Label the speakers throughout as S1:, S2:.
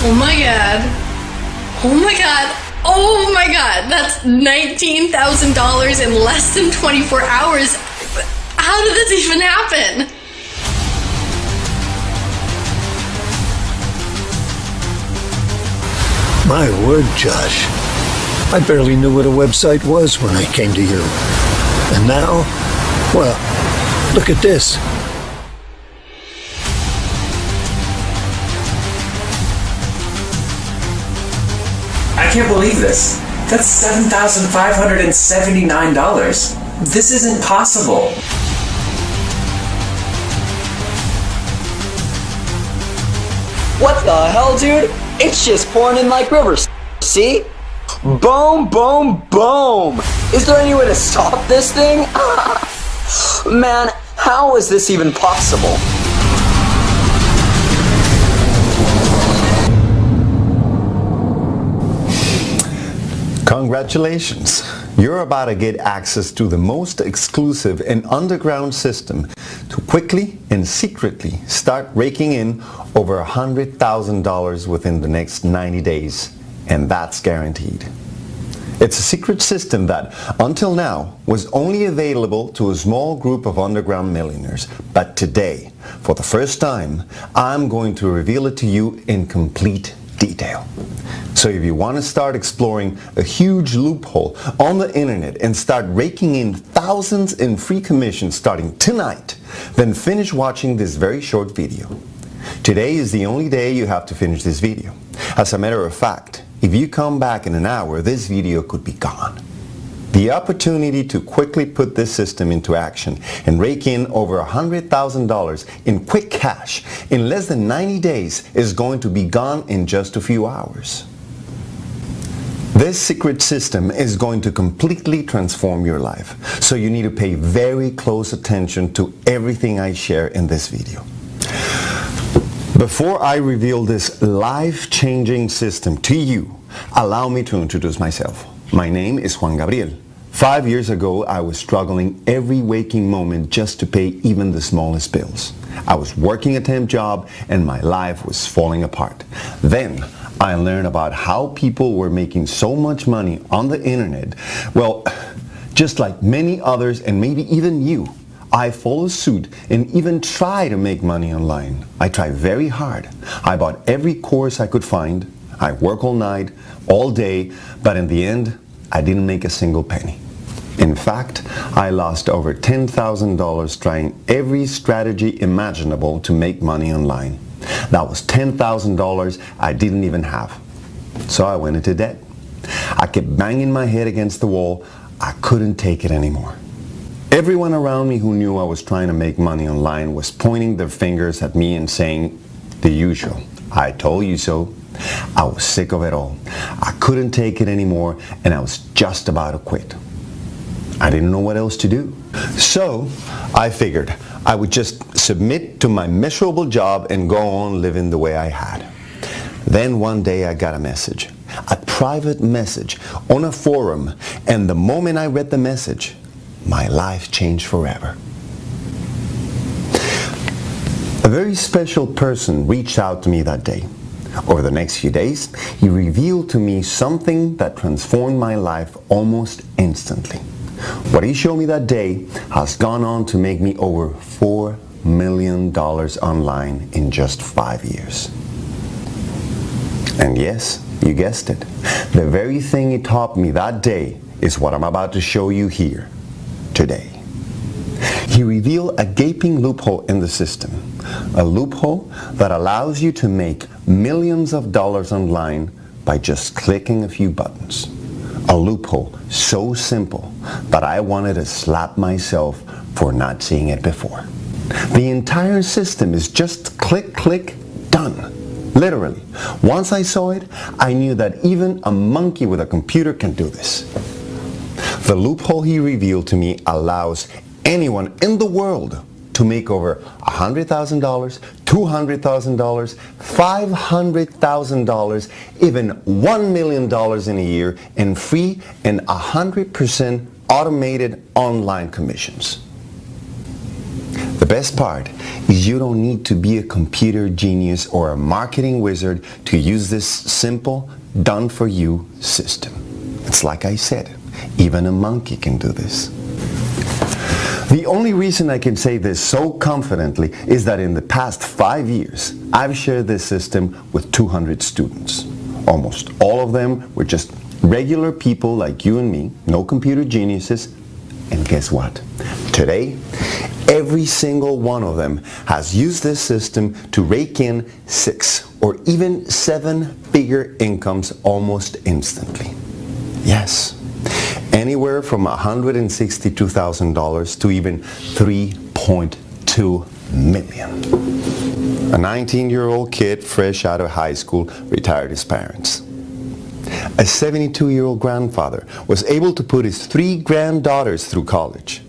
S1: Oh my god. Oh my god. Oh my god. That's $19,000 in less than 24 hours. How did this even happen?
S2: My word, Josh. I barely knew what a website was when I came to you. And now, well, look at this.
S3: I can't believe this. That's $7,579. This isn't possible.
S4: What the hell, dude? It's just pouring in like rivers. See? Boom, boom, boom. Is there any way to stop this thing? Man, how is this even possible?
S5: Congratulations! You're about to get access to the most exclusive and underground system to quickly and secretly start raking in over $100,000 within the next 90 days, and that's guaranteed. It's a secret system that, until now, was only available to a small group of underground millionaires. But today, for the first time, I'm going to reveal it to you in complete detail. So if you want to start exploring a huge loophole on the internet and start raking in thousands in free commissions starting tonight, then finish watching this very short video. Today is the only day you have to finish this video. As a matter of fact, if you come back in an hour, this video could be gone. The opportunity to quickly put this system into action and rake in over $100,000 in quick cash in less than 90 days is going to be gone in just a few hours. This secret system is going to completely transform your life, so you need to pay very close attention to everything I share in this video. Before I reveal this life-changing system to you, allow me to introduce myself. My name is Juan Gabriel. 5 years ago, I was struggling every waking moment just to pay even the smallest bills. I was working a temp job and my life was falling apart. Then I learned about how people were making so much money on the internet. Well, just like many others and maybe even you, I followed suit and even try to make money online. I tried very hard. I bought every course I could find. I worked all night, all day, but in the end, I didn't make a single penny. In fact, I lost over $10,000 trying every strategy imaginable to make money online. That was $10,000 I didn't even have. So I went into debt. I kept banging my head against the wall. I couldn't take it anymore. Everyone around me who knew I was trying to make money online was pointing their fingers at me and saying the usual, "I told you so." I was sick of it all. I couldn't take it anymore and I was just about to quit. I didn't know what else to do. So I figured I would just submit to my miserable job and go on living the way I had. Then one day I got a message, a private message on a forum, and the moment I read the message, my life changed forever. A very special person reached out to me that day. Over the next few days, he revealed to me something that transformed my life almost instantly. What he showed me that day has gone on to make me over $4 million online in just 5 years. And yes, you guessed it. The very thing he taught me that day is what I'm about to show you here today. He revealed a gaping loophole in the system, a loophole that allows you to make millions of dollars online by just clicking a few buttons. A loophole so simple that I wanted to slap myself for not seeing it before. The entire system is just click, click, done. Literally. Once I saw it, I knew that even a monkey with a computer can do this. The loophole he revealed to me allows anyone in the world to make over $100,000, $200,000, $500,000, even $1 million in a year in free and 100% automated online commissions. The best part is you don't need to be a computer genius or a marketing wizard to use this simple, done-for-you system. It's like I said, even a monkey can do this. The only reason I can say this so confidently is that in the past 5 years, I've shared this system with 200 students. Almost all of them were just regular people like you and me, no computer geniuses. And guess what? Today, every single one of them has used this system to rake in 6 or even 7-figure incomes almost instantly. Yes, anywhere from $162,000 to even $3.2 million. A 19-year-old kid fresh out of high school retired his parents. A 72-year-old grandfather was able to put his 3 granddaughters through college.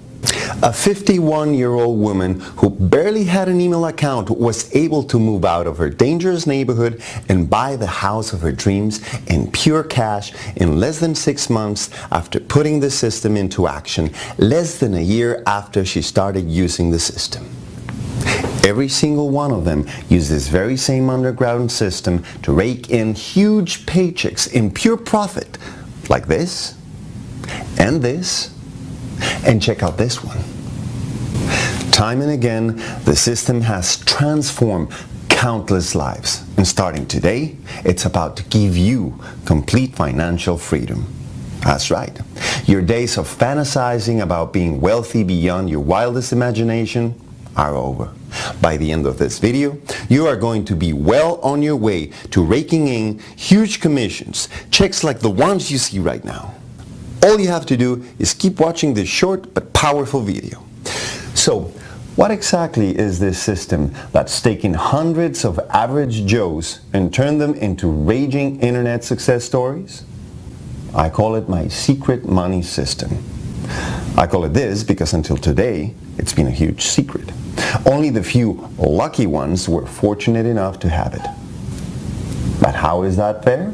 S5: A 51-year-old woman who barely had an email account was able to move out of her dangerous neighborhood and buy the house of her dreams in pure cash in less than 6 months after putting the system into action, less than a year after she started using the system. Every single one of them used this very same underground system to rake in huge paychecks in pure profit, like this, and this, and check out this one. Time and again, the system has transformed countless lives. And starting today, it's about to give you complete financial freedom. That's right. Your days of fantasizing about being wealthy beyond your wildest imagination are over. By the end of this video, you are going to be well on your way to raking in huge commissions, checks like the ones you see right now. All you have to do is keep watching this short but powerful video. So, what exactly is this system that's taken hundreds of average Joes and turned them into raging internet success stories? I call it my secret money system. I call it this because until today, it's been a huge secret. Only the few lucky ones were fortunate enough to have it. But how is that fair?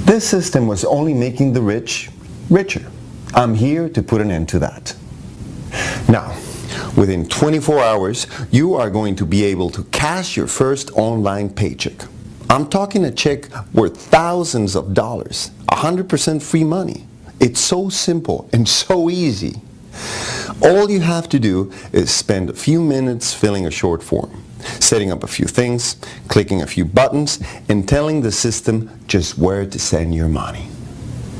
S5: This system was only making the rich richer. I'm here to put an end to that. Now, within 24 hours, you are going to be able to cash your first online paycheck. I'm talking a check worth thousands of dollars, 100% free money. It's so simple and so easy. All you have to do is spend a few minutes filling a short form, setting up a few things, clicking a few buttons, and telling the system just where to send your money.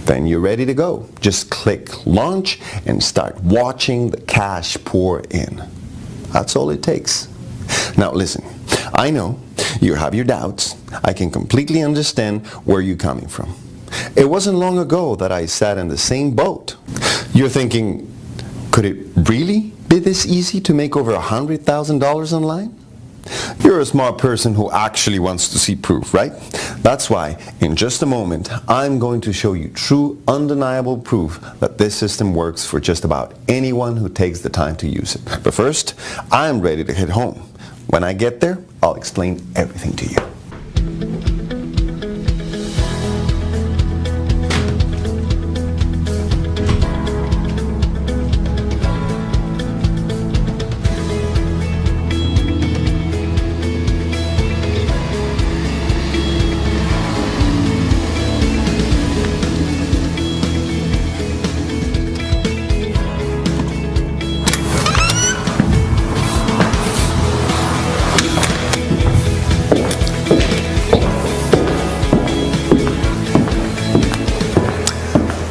S5: Then you're ready to go. Just click launch and start watching the cash pour in. That's all it takes. Now listen, I know you have your doubts. I can completely understand where you're coming from. It wasn't long ago that I sat in the same boat. You're thinking, could it really be this easy to make over $100,000 online? You're a smart person who actually wants to see proof, right? That's why, in just a moment, I'm going to show you true, undeniable proof that this system works for just about anyone who takes the time to use it. But first, I'm ready to head home. When I get there, I'll explain everything to you.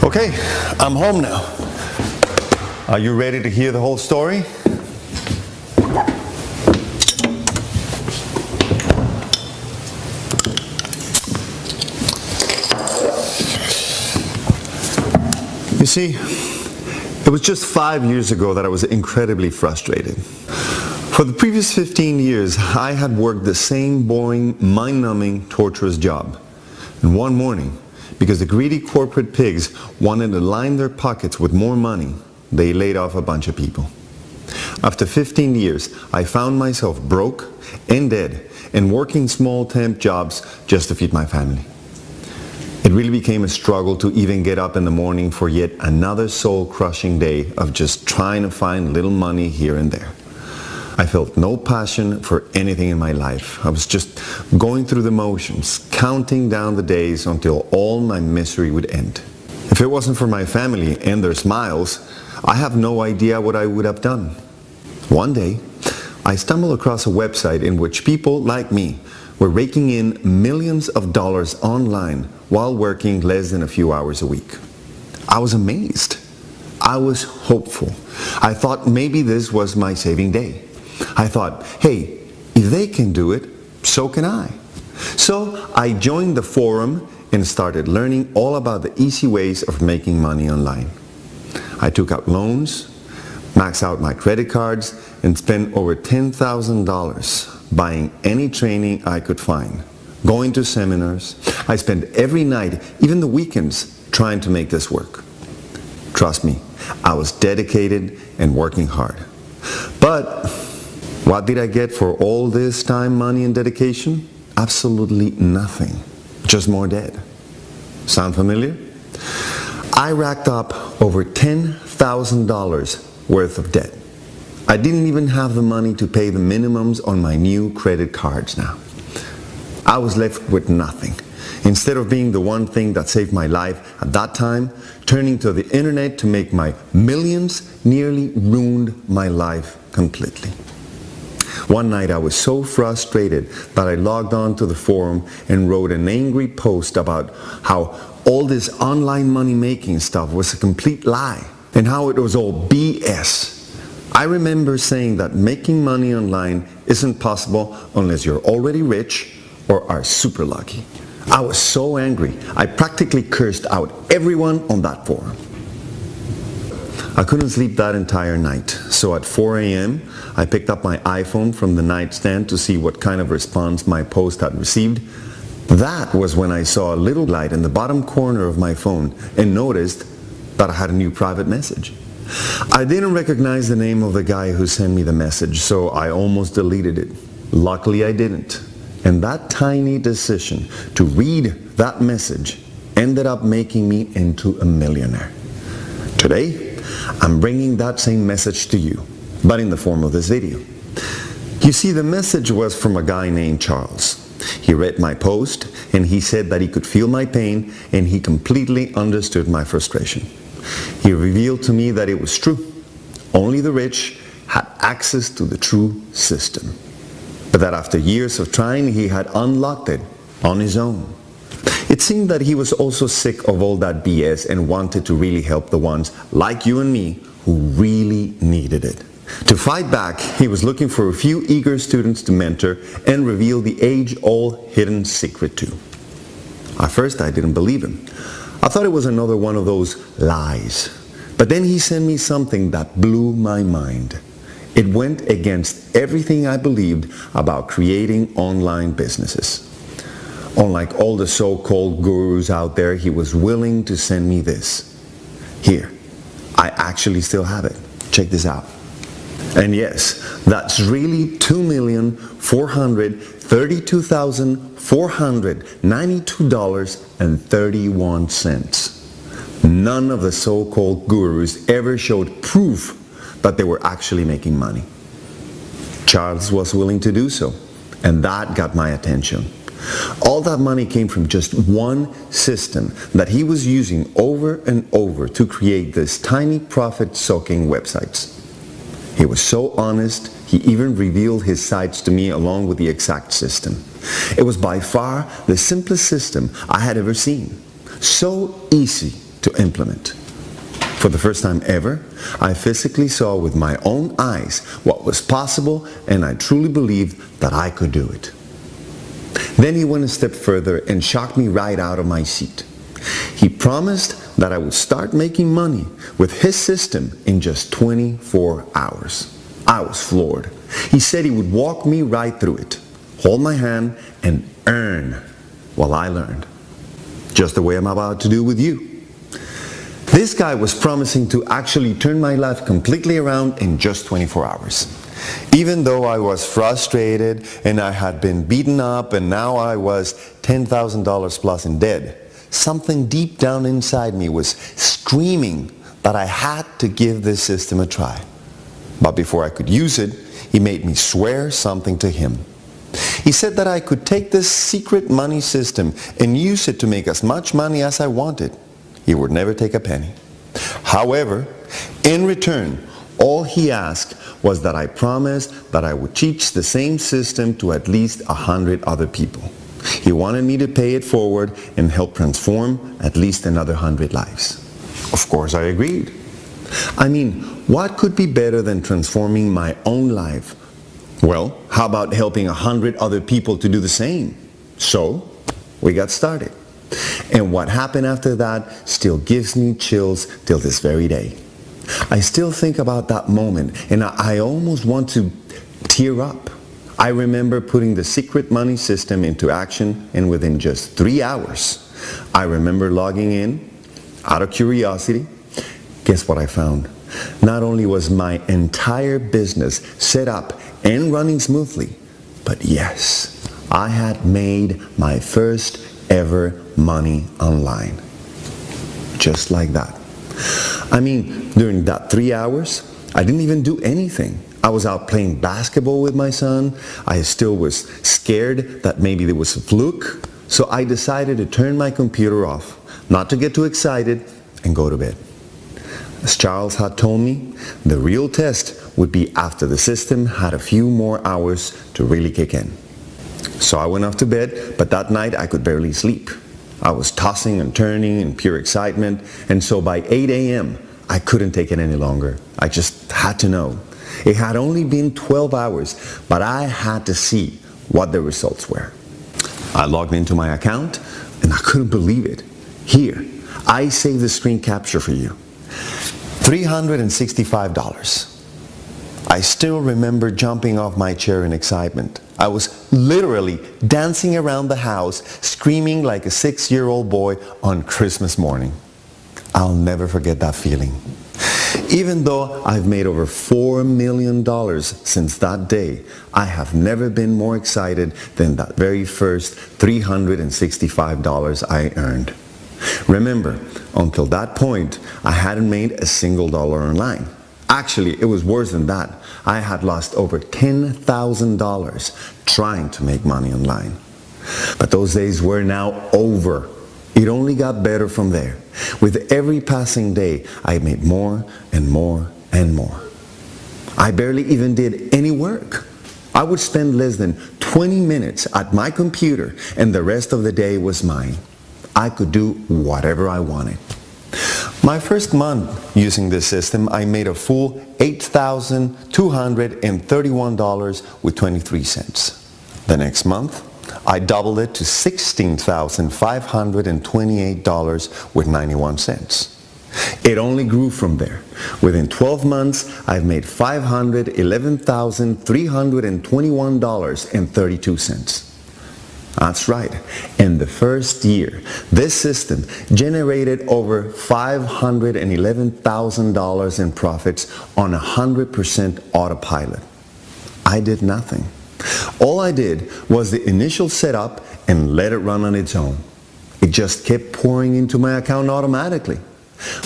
S5: Okay, I'm home now. Are you ready to hear the whole story? You see, it was just 5 years ago that I was incredibly frustrated. For the previous 15 years, I had worked the same boring, mind-numbing, torturous job. And one morning, because the greedy corporate pigs wanted to line their pockets with more money, they laid off a bunch of people. After 15 years, I found myself broke and dead and working small temp jobs just to feed my family. It really became a struggle to even get up in the morning for yet another soul-crushing day of just trying to find little money here and there. I felt no passion for anything in my life. I was just going through the motions, counting down the days until all my misery would end. If it wasn't for my family and their smiles, I have no idea what I would have done. One day, I stumbled across a website in which people like me were raking in millions of dollars online while working less than a few hours a week. I was amazed. I was hopeful. I thought maybe this was my saving day. I thought, hey, if they can do it, so can I. So I joined the forum and started learning all about the easy ways of making money online. I took out loans, maxed out my credit cards, and spent over $10,000 buying any training I could find, going to seminars. I spent every night, even the weekends, trying to make this work. Trust me, I was dedicated and working hard. But what did I get for all this time, money, and dedication? Absolutely nothing. Just more debt. Sound familiar? I racked up over $10,000 worth of debt. I didn't even have the money to pay the minimums on my new credit cards now. I was left with nothing. Instead of being the one thing that saved my life at that time, turning to the internet to make my millions nearly ruined my life completely. One night I was so frustrated that I logged on to the forum and wrote an angry post about how all this online money making stuff was a complete lie and how it was all BS. I remember saying that making money online isn't possible unless you're already rich or are super lucky. I was so angry, I practically cursed out everyone on that forum. I couldn't sleep that entire night, so at 4 a.m. I picked up my iPhone from the nightstand to see what kind of response my post had received. That was when I saw a little light in the bottom corner of my phone and noticed that I had a new private message. I didn't recognize the name of the guy who sent me the message, so I almost deleted it. Luckily I didn't. And that tiny decision to read that message ended up making me into a millionaire. Today, I'm bringing that same message to you, but in the form of this video. You see, the message was from a guy named Charles. He read my post and he said that he could feel my pain and he completely understood my frustration. He revealed to me that it was true. Only the rich had access to the true system. But that after years of trying, he had unlocked it on his own. It seemed that he was also sick of all that BS and wanted to really help the ones like you and me who really needed it. To fight back, he was looking for a few eager students to mentor and reveal the age-old hidden secret to. At first, I didn't believe him. I thought it was another one of those lies. But then he sent me something that blew my mind. It went against everything I believed about creating online businesses. Unlike all the so-called gurus out there, he was willing to send me this. Here, I actually still have it. Check this out. And yes, that's really $2,432,492.31. None of the so-called gurus ever showed proof that they were actually making money. Charles was willing to do so, and that got my attention. All that money came from just one system that he was using over and over to create these tiny profit-soaking websites. He was so honest, he even revealed his sites to me along with the exact system. It was by far the simplest system I had ever seen. So easy to implement. For the first time ever, I physically saw with my own eyes what was possible, and I truly believed that I could do it. Then he went a step further and shocked me right out of my seat. He promised that I would start making money with his system in just 24 hours. I was floored. He said he would walk me right through it, hold my hand, and earn while I learned. Just the way I'm about to do with you. This guy was promising to actually turn my life completely around in just 24 hours. Even though I was frustrated and I had been beaten up and now I was $10,000 plus in debt, something deep down inside me was screaming that I had to give this system a try. But before I could use it, he made me swear something to him. He said that I could take this secret money system and use it to make as much money as I wanted. He would never take a penny. However, in return, all he asked was that I promise that I would teach the same system to at least 100 other people. He wanted me to pay it forward and help transform at least another 100 lives. Of course, I agreed. I mean, what could be better than transforming my own life? Well, how about helping 100 other people to do the same? So, we got started. And what happened after that still gives me chills till this very day. I still think about that moment, and I almost want to tear up. I remember putting the secret money system into action, and within just 3 hours, I remember logging in out of curiosity. Guess what I found? Not only was my entire business set up and running smoothly, but yes, I had made my first ever money online. Just like that. I mean, during that 3 hours, I didn't even do anything. I was out playing basketball with my son. I still was scared that maybe there was a fluke. So I decided to turn my computer off, not to get too excited, and go to bed. As Charles had told me, the real test would be after the system had a few more hours to really kick in. So I went off to bed, but that night I could barely sleep. I was tossing and turning in pure excitement, and so by 8 a.m., I couldn't take it any longer. I just had to know. It had only been 12 hours, but I had to see what the results were. I logged into my account, and I couldn't believe it. Here, I saved the screen capture for you. $365. I still remember jumping off my chair in excitement. I was literally dancing around the house, screaming like a 6-year-old boy on Christmas morning. I'll never forget that feeling. Even though I've made over $4 million since that day, I have never been more excited than that very first $365 I earned. Remember, until that point, I hadn't made a single dollar online. Actually, it was worse than that. I had lost over $10,000 trying to make money online. But those days were now over. It only got better from there. With every passing day, I made more and more and more. I barely even did any work. I would spend less than 20 minutes at my computer, and the rest of the day was mine. I could do whatever I wanted. My first month using this system, I made a full $8,231.23. The next month, I doubled it to $16,528.91. It only grew from there. Within 12 months, I've made $511,321.32. That's right. In the first year, this system generated over $511,000 in profits on 100% autopilot. I did nothing. All I did was the initial setup and let it run on its own. It just kept pouring into my account automatically.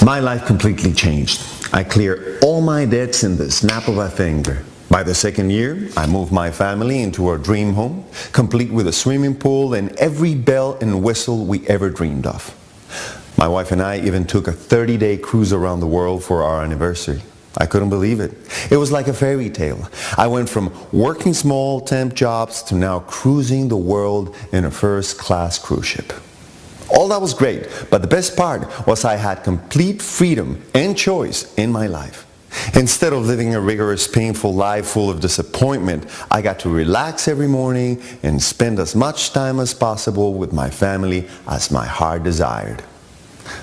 S5: My life completely changed. I cleared all my debts in the snap of a finger. By the second year, I moved my family into our dream home, complete with a swimming pool and every bell and whistle we ever dreamed of. My wife and I even took a 30-day cruise around the world for our anniversary. I couldn't believe it. It was like a fairy tale. I went from working small temp jobs to now cruising the world in a first-class cruise ship. All that was great, but the best part was I had complete freedom and choice in my life. Instead of living a rigorous, painful life full of disappointment, I got to relax every morning and spend as much time as possible with my family as my heart desired.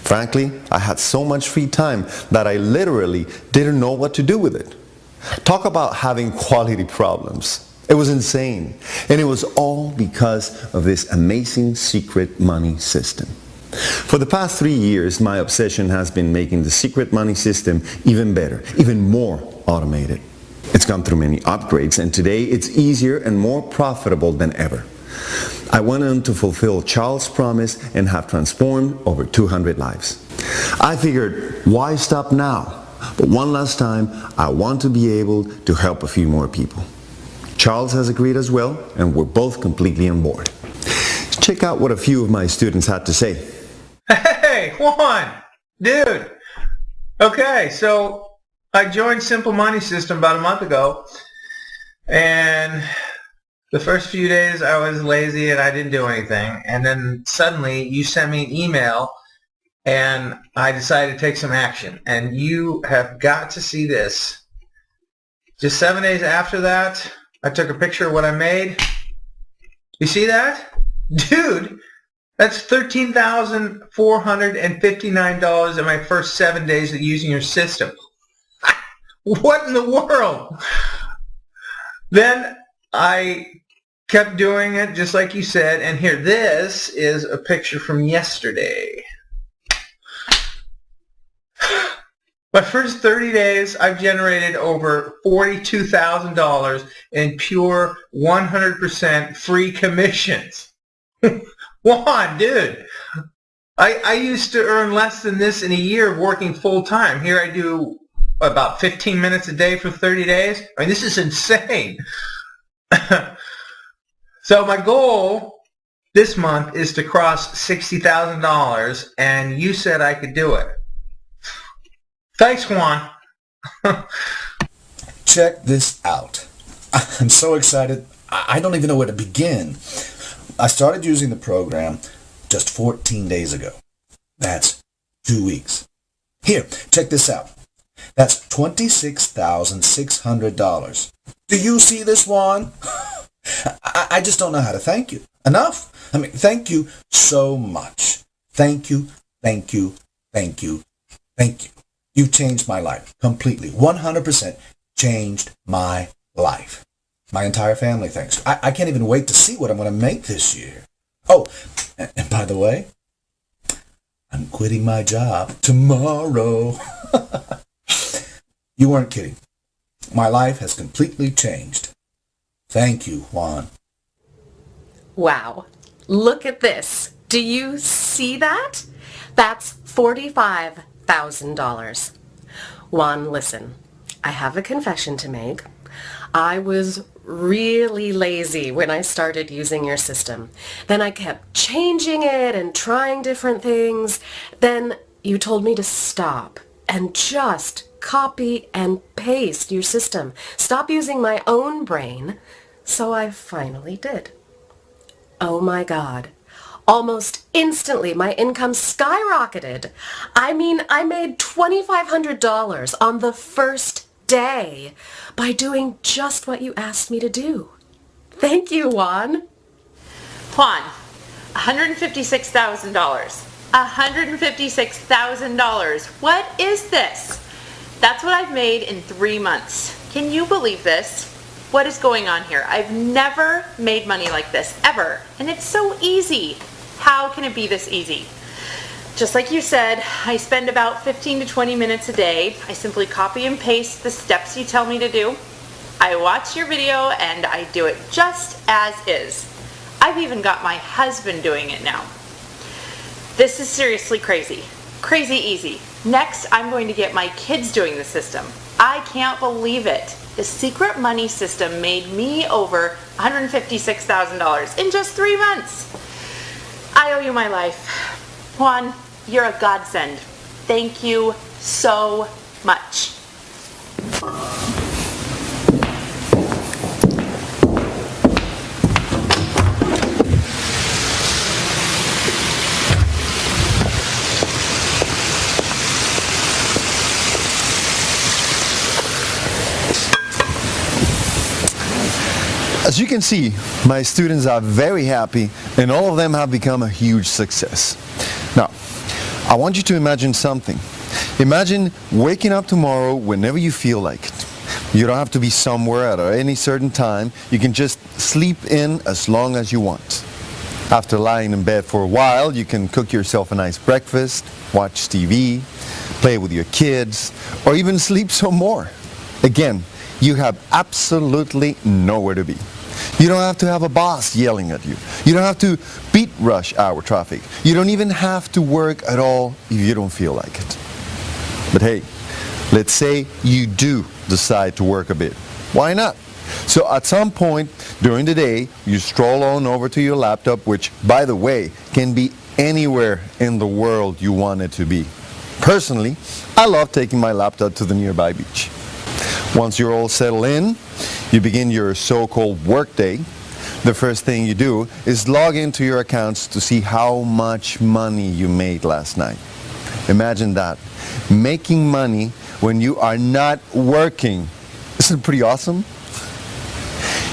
S5: Frankly, I had so much free time that I literally didn't know what to do with it. Talk about having quality problems. It was insane. And it was all because of this amazing secret money system. For the past 3 years, my obsession has been making the secret money system even better, even more automated. It's gone through many upgrades, and today it's easier and more profitable than ever. I went on to fulfill Charles' promise and have transformed over 200 lives. I figured, why stop now? But one last time, I want to be able to help a few more people. Charles has agreed as well, and we're both completely on board. Check out what a few of my students had to say.
S6: Hey, Juan! Dude! Okay, so I joined Simple Money System about a month ago, and the first few days I was lazy and I didn't do anything, and then suddenly you sent me an email and I decided to take some action, and you have got to see this. Just 7 days after that, I took a picture of what I made. You see that? Dude, that's $13,459 in my first 7 days of using your system. What in the world? Then I kept doing it just like you said, and here, this is a picture from yesterday. My first 30 days, I've generated over $42,000 in pure 100% free commissions. Juan, dude, I used to earn less than this in a year working full time. Here I do about 15 minutes a day for 30 days. I mean, this is insane. So my goal this month is to cross $60,000, and you said I could do it. Thanks, Juan.
S7: Check this out. I'm so excited. I don't even know where to begin. I started using the program just 14 days ago. That's 2 weeks. Here, check this out. That's $26,600. Do you see this, Juan? I just don't know how to thank you. Enough? I mean, thank you so much. Thank you, thank you, thank you, thank you. You changed my life completely. 100% changed my life. My entire family thanks you. I can't even wait to see what I'm going to make this year. Oh, and by the way, I'm quitting my job tomorrow. You weren't kidding. My life has completely changed. Thank you, Juan.
S8: Wow. Look at this. Do you see that? That's $45,000. Juan, listen. I have a confession to make. I was really lazy when I started using your system. Then I kept changing it and trying different things. Then you told me to stop and just copy and paste your system. Stop using my own brain. So I finally did. Oh my God. Almost instantly, my income skyrocketed. I mean, I made $2,500 on the first day by doing just what you asked me to do. Thank you, Juan.
S9: Juan, $156,000. $156,000. What is this? That's what I've made in 3 months. Can you believe this? What is going on here? I've never made money like this, ever. And it's so easy. How can it be this easy? Just like you said, I spend about 15 to 20 minutes a day. I simply copy and paste the steps you tell me to do. I watch your video and I do it just as is. I've even got my husband doing it now. This is seriously crazy. Crazy easy. Next, I'm going to get my kids doing the system. I can't believe it. The secret money system made me over $156,000 in just 3 months. I owe you my life. Juan, you're a godsend. Thank you so much.
S5: As you can see, my students are very happy and all of them have become a huge success. Now, I want you to imagine something. Imagine waking up tomorrow whenever you feel like it. You don't have to be somewhere at any certain time. You can just sleep in as long as you want. After lying in bed for a while, you can cook yourself a nice breakfast, watch TV, play with your kids, or even sleep some more. Again, you have absolutely nowhere to be. You don't have to have a boss yelling at you. You don't have to beat rush hour traffic. You don't even have to work at all if you don't feel like it. But hey, let's say you do decide to work a bit. Why not? So at some point during the day, you stroll on over to your laptop, which, by the way, can be anywhere in the world you want it to be. Personally, I love taking my laptop to the nearby beach. Once you're all settled in, you begin your so-called workday. The first thing you do is log into your accounts to see how much money you made last night. Imagine that. Making money when you are not working. Isn't it pretty awesome?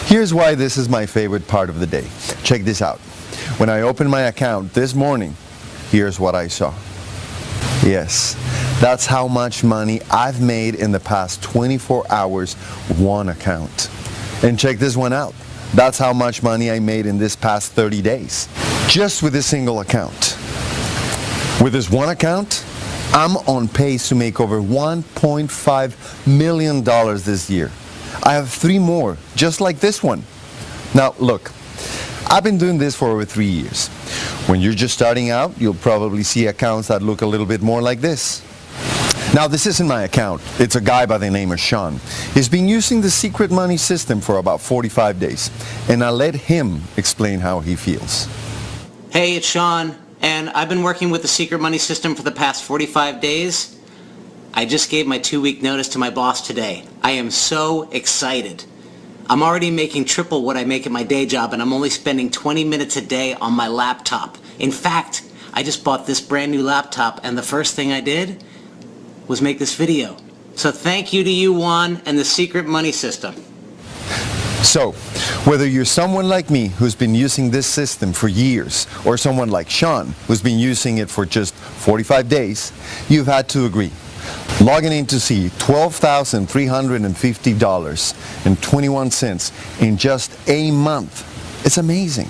S5: Here's why this is my favorite part of the day. Check this out. When I opened my account this morning, here's what I saw. Yes, that's how much money I've made in the past 24 hours with one account. And check this one out. That's how much money I made in this past 30 days. Just with a single account. With this one account, I'm on pace to make over $1.5 million this year. I have 3 more, just like this one. Now, look, I've been doing this for over 3 years. When you're just starting out, you'll probably see accounts that look a little bit more like this. Now, this isn't my account. It's a guy by the name of Sean. He's been using the secret money system for about 45 days, and I'll let him explain how he feels.
S10: Hey, it's Sean, and I've been working with the secret money system for the past 45 days. I just gave my 2-week notice to my boss today. I am so excited. I'm already making triple what I make at my day job, and I'm only spending 20 minutes a day on my laptop. In fact, I just bought this brand new laptop, and the first thing I did was make this video. So thank you to you, Juan, and the secret money system.
S5: So, whether you're someone like me who's been using this system for years, or someone like Sean who's been using it for just 45 days, you've had to agree. Logging in to see $12,350.21 in just a month. It's amazing.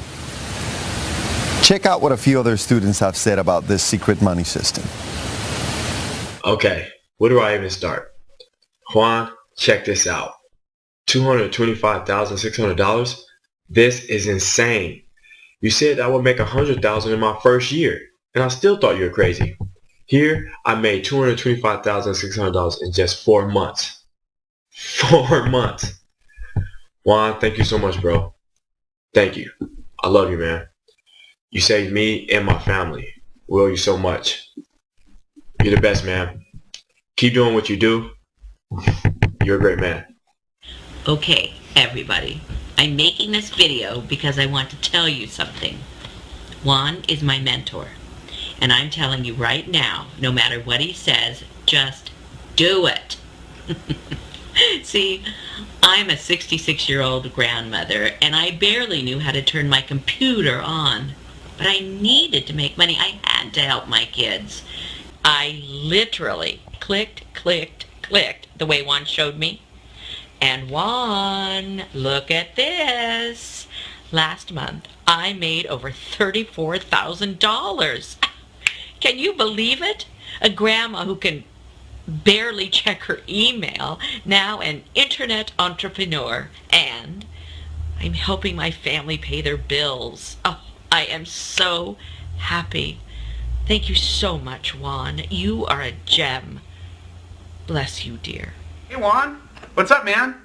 S5: Check out what a few other students have said about this secret money system.
S11: Okay, where do I even start? Juan, check this out. $225,600? This is insane. You said I would make $100,000 in my first year, and I still thought you were crazy. Here, I made $225,600 in just 4 months. 4 months. Juan, thank you so much, bro. Thank you. I love you, man. You saved me and my family. We owe you so much. You're the best, man. Keep doing what you do. You're a great man.
S12: Okay, everybody. I'm making this video because I want to tell you something. Juan is my mentor. And I'm telling you right now, no matter what he says, just do it. See, I'm a 66-year-old grandmother, and I barely knew how to turn my computer on. But I needed to make money. I had to help my kids. I literally clicked, the way Juan showed me. And Juan, look at this. Last month, I made over $34,000. Can you believe it? A grandma who can barely check her email, now an internet entrepreneur, and I'm helping my family pay their bills. Oh, I am so happy. Thank you so much, Juan. You are a gem. Bless you, dear.
S13: Hey, Juan. What's up, man?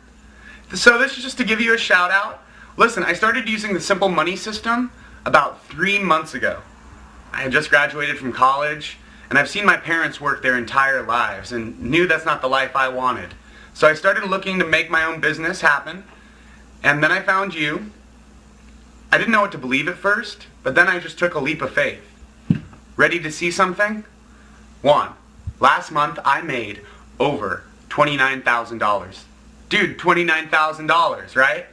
S13: So this is just to give you a shout out. Listen, I started using the Simple Money system about 3 months ago. I had just graduated from college, and I've seen my parents work their entire lives and knew that's not the life I wanted. So I started looking to make my own business happen, and then I found you. I didn't know what to believe at first, but then I just took a leap of faith. Ready to see something? Juan, last month I made over $29,000. Dude, $29,000, right?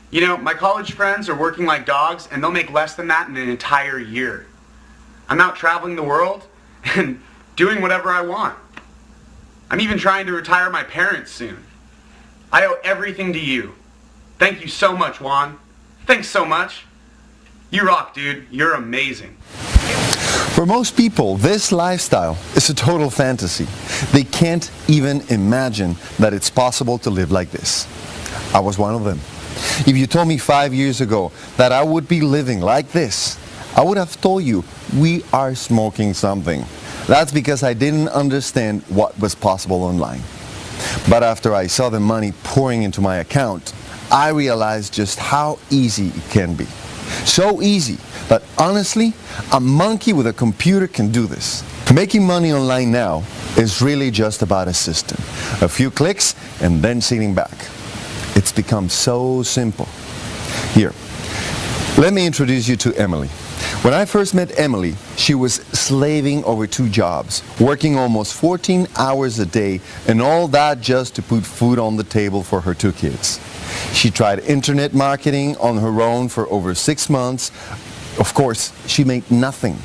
S13: You know, my college friends are working like dogs, and they'll make less than that in an entire year. I'm out traveling the world and doing whatever I want. I'm even trying to retire my parents soon. I owe everything to you. Thank you so much, Juan. Thanks so much. You rock, dude. You're amazing.
S5: For most people, this lifestyle is a total fantasy. They can't even imagine that it's possible to live like this. I was one of them. If you told me 5 years ago that I would be living like this, I would have told you we are smoking something. That's because I didn't understand what was possible online. But after I saw the money pouring into my account, I realized just how easy it can be. So easy that honestly, a monkey with a computer can do this. Making money online now is really just about a system. A few clicks and then sitting back. It's become so simple. Here, let me introduce you to Emily. When I first met Emily, she was slaving over 2 jobs, working almost 14 hours a day, and all that just to put food on the table for her 2 kids. She tried internet marketing on her own for over 6 months. Of course, she made nothing.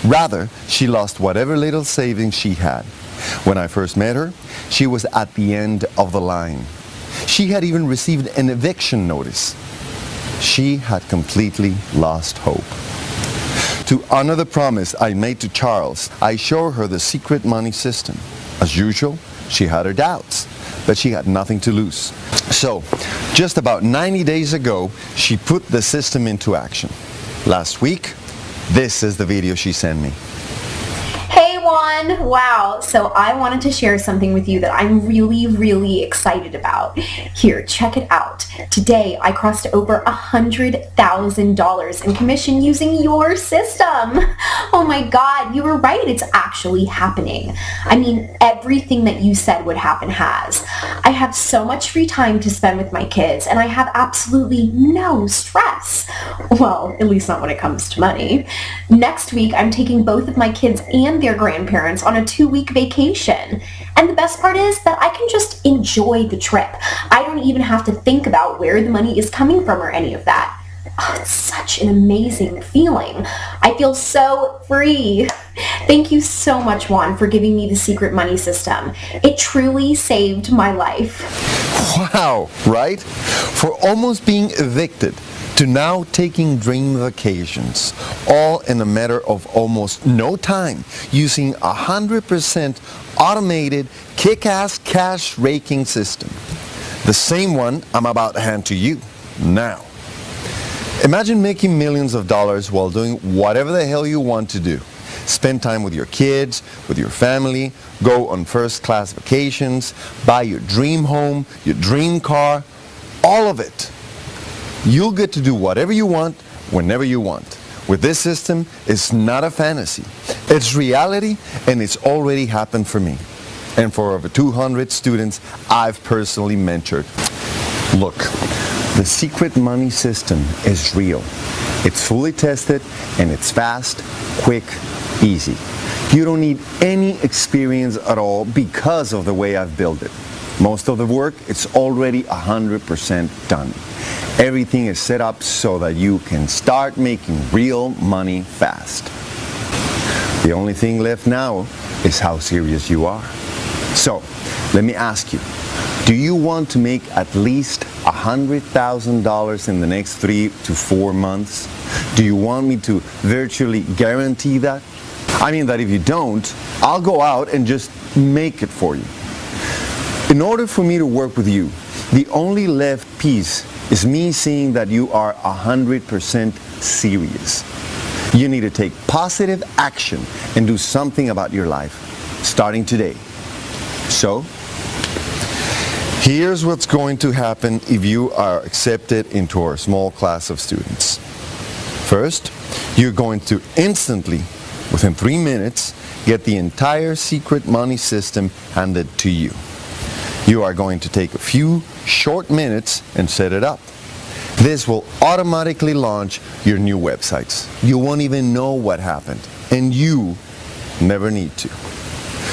S5: Rather, she lost whatever little savings she had. When I first met her, she was at the end of the line. She had even received an eviction notice. She had completely lost hope. To honor the promise I made to Charles, I showed her the secret money system. As usual, she had her doubts, but she had nothing to lose. So, just about 90 days ago, she put the system into action. Last week, this is the video she sent me.
S14: Hey Juan! Wow, so I wanted to share something with you that I'm really excited about. Here, check it out. Today, I crossed over $100,000 in commission using your system. Oh my God, you were right, it's actually happening. I mean, everything that you said would happen has. I have so much free time to spend with my kids, and I have absolutely no stress. Well, at least not when it comes to money. Next week, I'm taking both of my kids and their grandparents on a 2-week vacation. And the best part is that I can just enjoy the trip. I don't even have to think about where the money is coming from or any of that. Oh, it's such an amazing feeling. I feel so free. Thank you so much, Juan, for giving me the secret money system. It truly saved my life.
S5: Wow, right? For almost being evicted to now taking dream vacations, all in a matter of almost no time, using 100% automated kick-ass cash raking system. The same one I'm about to hand to you now. Imagine making millions of dollars while doing whatever the hell you want to do. Spend time with your kids, with your family, go on first-class vacations, buy your dream home, your dream car, all of it. You'll get to do whatever you want, whenever you want. With this system, it's not a fantasy. It's reality, and it's already happened for me. And for over 200 students I've personally mentored. Look, the secret money system is real. It's fully tested, and it's fast, quick, easy. You don't need any experience at all because of the way I've built it. Most of the work is already 100% done. Everything is set up so that you can start making real money fast. The only thing left now is how serious you are. So, let me ask you, do you want to make at least $100,000 in the next 3 to 4 months? Do you want me to virtually guarantee that? I mean that if you don't, I'll go out and just make it for you. In order for me to work with you, the only left piece is me seeing that you are 100% serious. You need to take positive action and do something about your life, starting today. So, here's what's going to happen if you are accepted into our small class of students. First, you're going to instantly, within 3 minutes, get the entire secret money system handed to you. You are going to take a few short minutes and set it up. This will automatically launch your new websites. You won't even know what happened, and you never need to.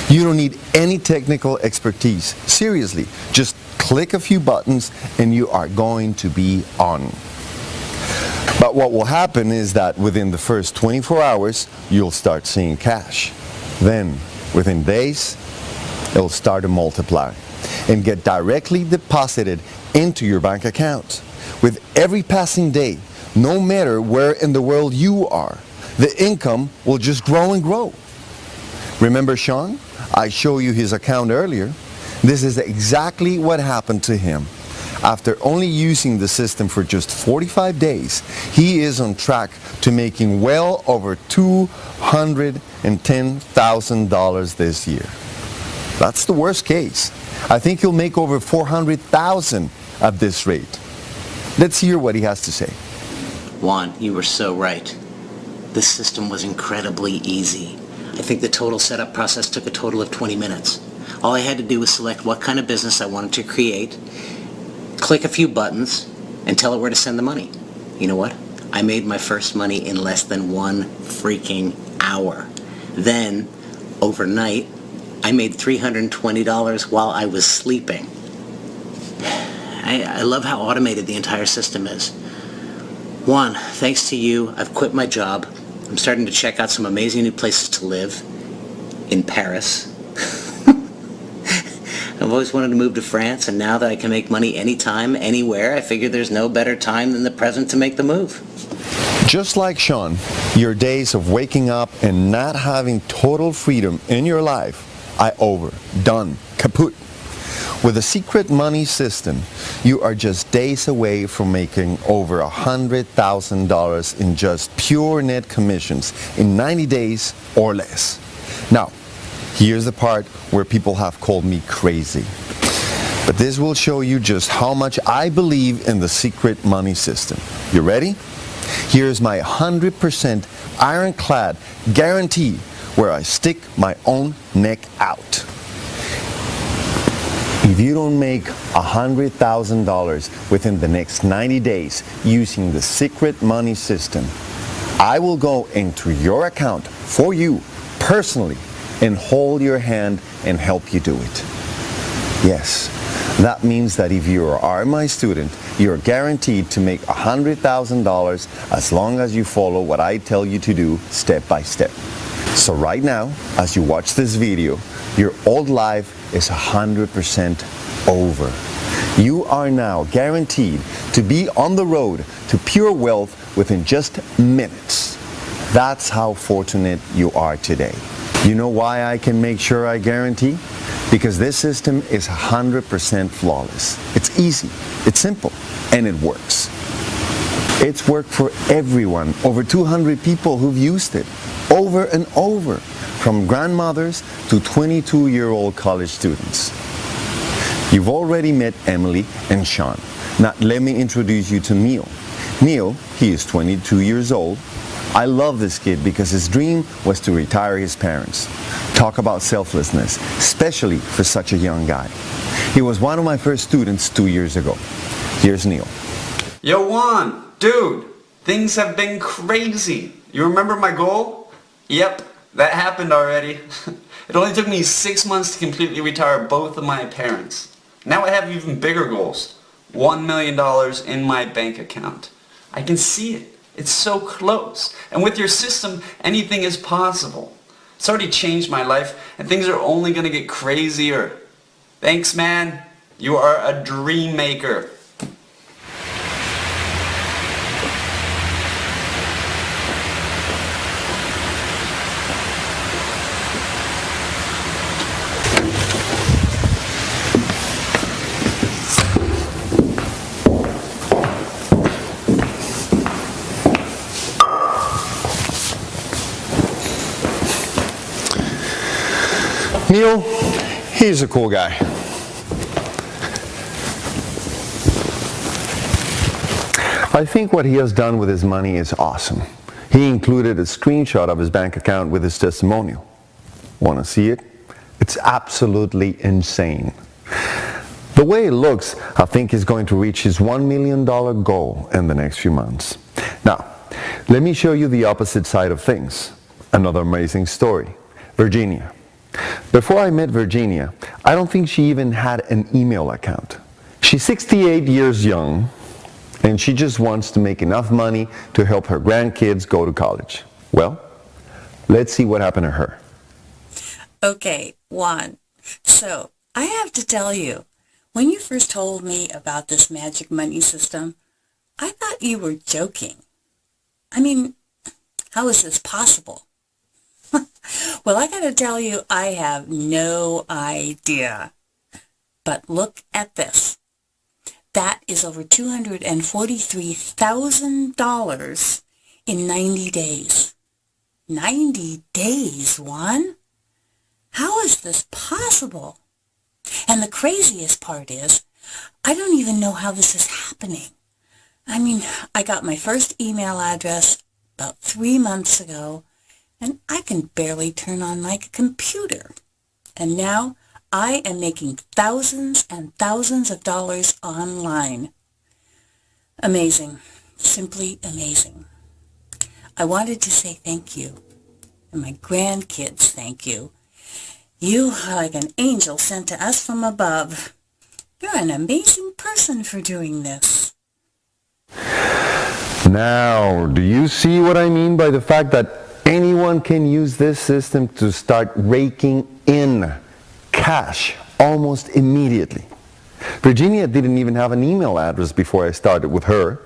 S5: You don't need any technical expertise. Seriously, just click a few buttons and you are going to be on. But what will happen is that within the first 24 hours, you'll start seeing cash. Then, within days, it'll start to multiply and get directly deposited into your bank account. With every passing day, no matter where in the world you are, the income will just grow and grow. Remember Sean? I showed you his account earlier. This is exactly what happened to him. After only using the system for just 45 days, he is on track to making well over $210,000 this year. That's the worst case. I think he'll make over $400,000 at this rate. Let's hear what he has to say.
S10: Juan, you were so right. This system was incredibly easy. I think the total setup process took a total of 20 minutes. All I had to do was select what kind of business I wanted to create, click a few buttons, and tell it where to send the money. You know what? I made my first money in less than 1 freaking hour. Then, overnight, I made $320 while I was sleeping. I love how automated the entire system is. Juan, thanks to you, I've quit my job. I'm starting to check out some amazing new places to live in Paris. I've always wanted to move to France, and now that I can make money anytime, anywhere, I figure there's no better time than the present to make the move.
S5: Just like Sean, your days of waking up and not having total freedom in your life are over, done, kaput. With the secret money system, you are just days away from making over $100,000 in just pure net commissions in 90 days or less. Now, here's the part where people have called me crazy. But this will show you just how much I believe in the secret money system. You ready? Here's my 100% ironclad guarantee where I stick my own neck out. If you don't make $100,000 within the next 90 days using the secret money system, I will go into your account for you personally and hold your hand and help you do it. Yes, that means that if you are my student, you're guaranteed to make $100,000 as long as you follow what I tell you to do step by step. So right now, as you watch this video, your old life is 100% over. You are now guaranteed to be on the road to pure wealth within just minutes. That's how fortunate you are today. You know why I can make sure I guarantee? Because this system is 100% flawless. It's easy, it's simple, and it works. It's worked for everyone, over 200 people who've used it, over and over, from grandmothers to 22-year-old college students. You've already met Emily and Sean. Now let me introduce you to Neil. Neil, he is 22 years old. I love this kid because his dream was to retire his parents. Talk about selflessness, especially for such a young guy. He was one of my first students 2 years ago. Here's Neil.
S15: Yo, Juan, dude, things have been crazy. You remember my goal? Yep, that happened already. It only took me 6 months to completely retire both of my parents. Now I have even bigger goals. $1 million in my bank account. I can see it. It's so close. And with your system, anything is possible. It's already changed my life, and things are only going to get crazier. Thanks, man. You are a dream maker.
S5: Neil, he's a cool guy. I think what he has done with his money is awesome. He included a screenshot of his bank account with his testimonial. Want to see it? It's absolutely insane. The way it looks, I think he's going to reach his $1 million goal in the next few months. Now, let me show you the opposite side of things. Another amazing story. Virginia. Before I met Virginia, I don't think she even had an email account. She's 68 years young, and she just wants to make enough money to help her grandkids go to college. Well, let's see what happened to her.
S16: Okay, Juan. So, I have to tell you, when you first told me about this magic money system, I thought you were joking. I mean, how is this possible? Well, I gotta tell you, I have no idea. But look at this. That is over $243,000 in 90 days. 90 days, Juan? How is this possible? And the craziest part is, I don't even know how this is happening. I mean, I got my first email address about 3 months ago, and I can barely turn on my computer. And now I am making thousands and thousands of dollars online. Amazing. Simply amazing. I wanted to say thank you. And my grandkids thank you. You are like an angel sent to us from above. You're an amazing person for doing this.
S5: Now, do you see what I mean by the fact that anyone can use this system to start raking in cash almost immediately? Virginia didn't even have an email address before I started with her.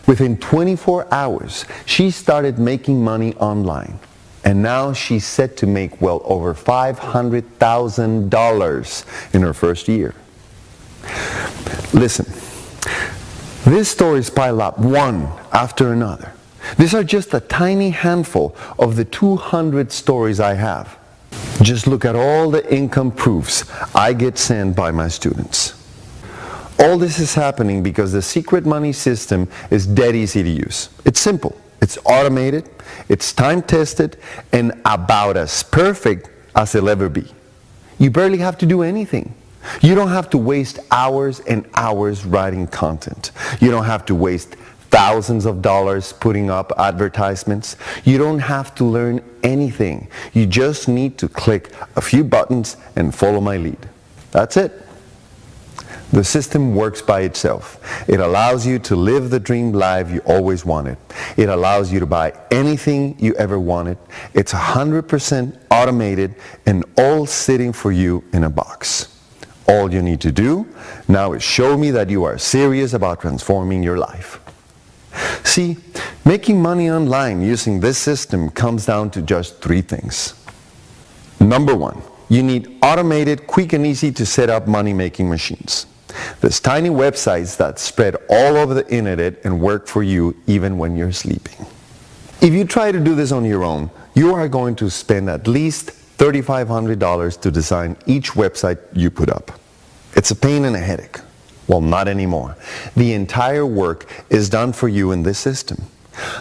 S5: Within 24 hours, she started making money online. And now she's set to make well over $500,000 in her first year. Listen, these stories pile up one after another. These are just a tiny handful of the 200 stories I have. Just look at all the income proofs I get sent by my students. All this is happening because the secret money system is dead easy to use. It's simple, it's automated, it's time-tested, and about as perfect as it'll ever be. You barely have to do anything. You don't have to waste hours and hours writing content. You don't have to waste thousands of dollars putting up advertisements. You don't have to learn anything. You just need to click a few buttons and follow my lead. That's it. The system works by itself. It allows you to live the dream life you always wanted. It allows you to buy anything you ever wanted. It's 100% automated and all sitting for you in a box. All you need to do now is show me that you are serious about transforming your life. See, making money online using this system comes down to just 3 things. Number 1, you need automated, quick and easy to set up money-making machines. There's tiny websites that spread all over the internet and work for you even when you're sleeping. If you try to do this on your own, you are going to spend at least $3,500 to design each website you put up. It's a pain and a headache. Well, not anymore. The entire work is done for you in this system.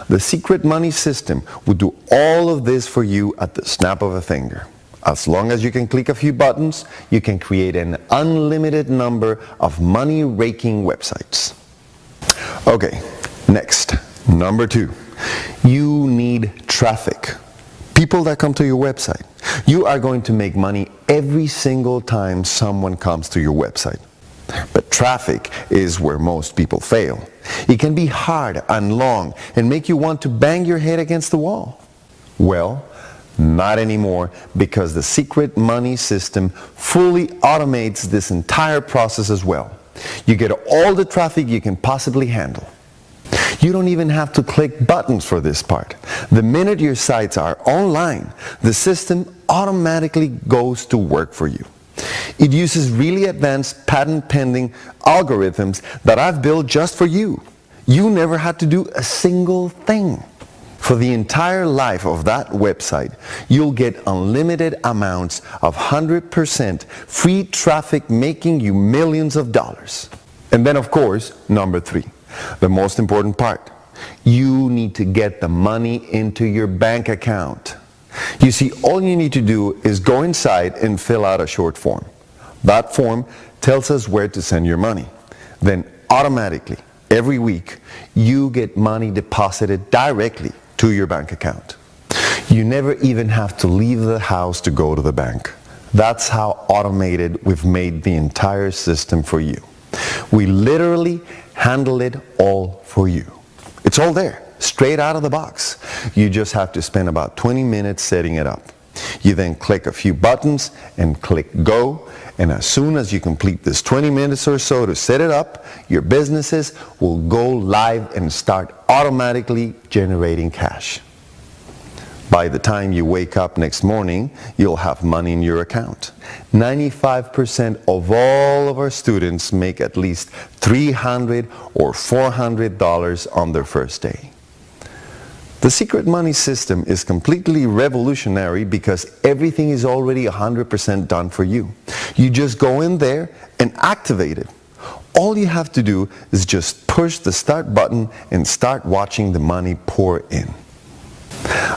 S5: The secret money system will do all of this for you at the snap of a finger. As long as you can click a few buttons, you can create an unlimited number of money-raking websites. Okay, next, number 2. You need traffic. People that come to your website. You are going to make money every single time someone comes to your website. But traffic is where most people fail. It can be hard and long and make you want to bang your head against the wall. Well, not anymore, because the secret money system fully automates this entire process as well. You get all the traffic you can possibly handle. You don't even have to click buttons for this part. The minute your sites are online, the system automatically goes to work for you. It uses really advanced patent-pending algorithms that I've built just for you. You never had to do a single thing. For the entire life of that website, you'll get unlimited amounts of 100% free traffic making you millions of dollars. And then, of course, number 3, the most important part. You need to get the money into your bank account. You see, all you need to do is go inside and fill out a short form. That form tells us where to send your money. Then automatically, every week, you get money deposited directly to your bank account. You never even have to leave the house to go to the bank. That's how automated we've made the entire system for you. We literally handle it all for you. It's all there, straight out of the box. You just have to spend about 20 minutes setting it up. You then click a few buttons and click go, and as soon as you complete this 20 minutes or so to set it up, your businesses will go live and start automatically generating cash. By the time you wake up next morning, you'll have money in your account. 95% of all of our students make at least $300 or $400 on their first day. The secret money system is completely revolutionary because everything is already 100% done for you. You just go in there and activate it. All you have to do is just push the start button and start watching the money pour in.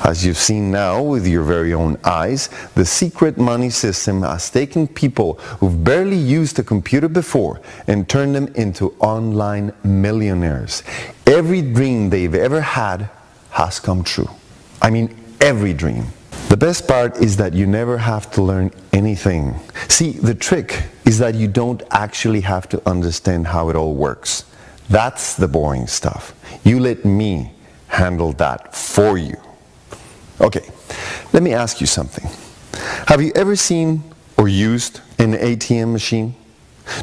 S5: As you've seen now with your very own eyes, the secret money system has taken people who've barely used a computer before and turned them into online millionaires. Every dream they've ever had has come true. I mean, every dream. The best part is that you never have to learn anything. See, the trick is that you don't actually have to understand how it all works. That's the boring stuff. You let me handle that for you. Okay, let me ask you something. Have you ever seen or used an ATM machine?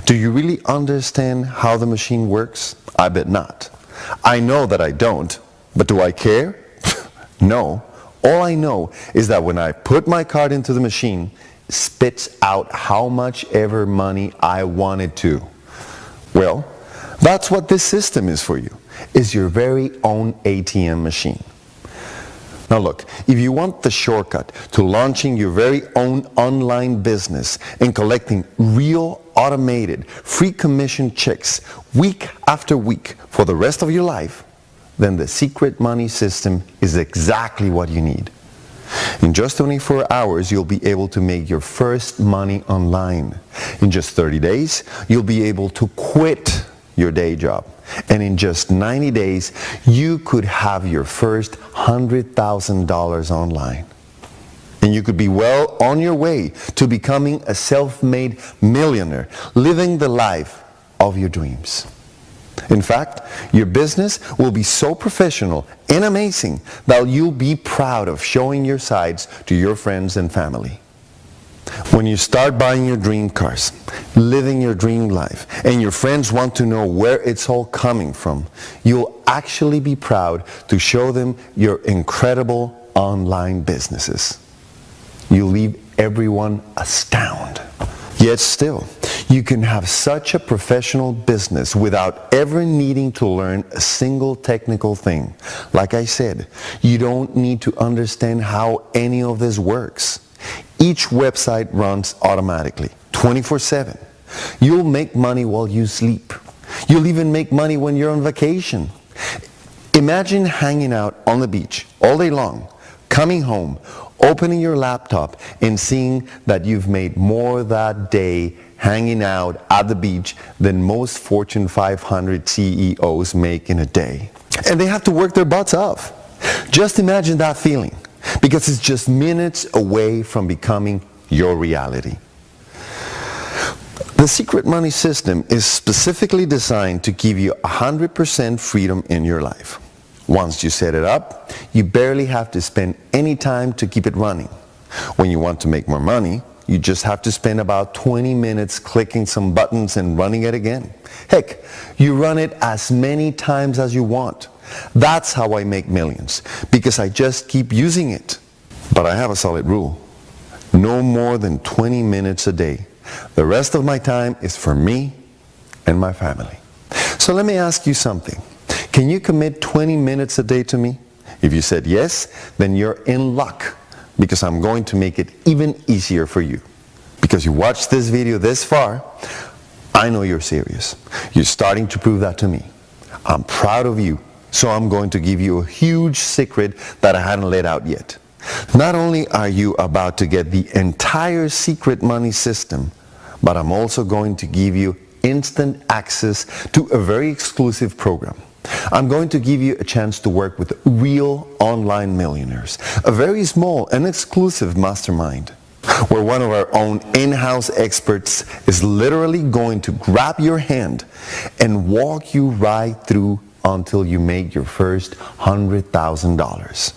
S5: Do you really understand how the machine works? I bet not. I know that I don't, but do I care? No. All I know is that when I put my card into the machine, it spits out how much ever money I want it to. Well, that's what this system is for you. It's your very own ATM machine. Now look, if you want the shortcut to launching your very own online business and collecting real automated free commission checks week after week for the rest of your life, then the secret money system is exactly what you need. In just 24 hours, you'll be able to make your first money online. In just 30 days, you'll be able to quit your day job. And in just 90 days, you could have your first $100,000 online. And you could be well on your way to becoming a self-made millionaire, living the life of your dreams. In fact, your business will be so professional and amazing that you'll be proud of showing your sides to your friends and family. When you start buying your dream cars, living your dream life, and your friends want to know where it's all coming from, you'll actually be proud to show them your incredible online businesses. You'll leave everyone astounded. Yet still, you can have such a professional business without ever needing to learn a single technical thing. Like I said, you don't need to understand how any of this works. Each website runs automatically, 24/7. You'll make money while you sleep. You'll even make money when you're on vacation. Imagine hanging out on the beach all day long, coming home, opening your laptop, and seeing that you've made more that day hanging out at the beach than most Fortune 500 CEOs make in a day. And they have to work their butts off. Just imagine that feeling, because it's just minutes away from becoming your reality. The secret money system is specifically designed to give you 100% freedom in your life. Once you set it up, you barely have to spend any time to keep it running. When you want to make more money, you just have to spend about 20 minutes clicking some buttons and running it again. Heck, you run it as many times as you want. That's how I make millions, because I just keep using it. But I have a solid rule. No more than 20 minutes a day. The rest of my time is for me and my family. So let me ask you something. Can you commit 20 minutes a day to me? If you said yes, then you're in luck, because I'm going to make it even easier for you. Because you watched this video this far, I know you're serious. You're starting to prove that to me. I'm proud of you, so I'm going to give you a huge secret that I hadn't let out yet. Not only are you about to get the entire secret money system, but I'm also going to give you instant access to a very exclusive program. I'm going to give you a chance to work with real online millionaires, a very small and exclusive mastermind, where one of our own in-house experts is literally going to grab your hand and walk you right through until you make your first $100,000.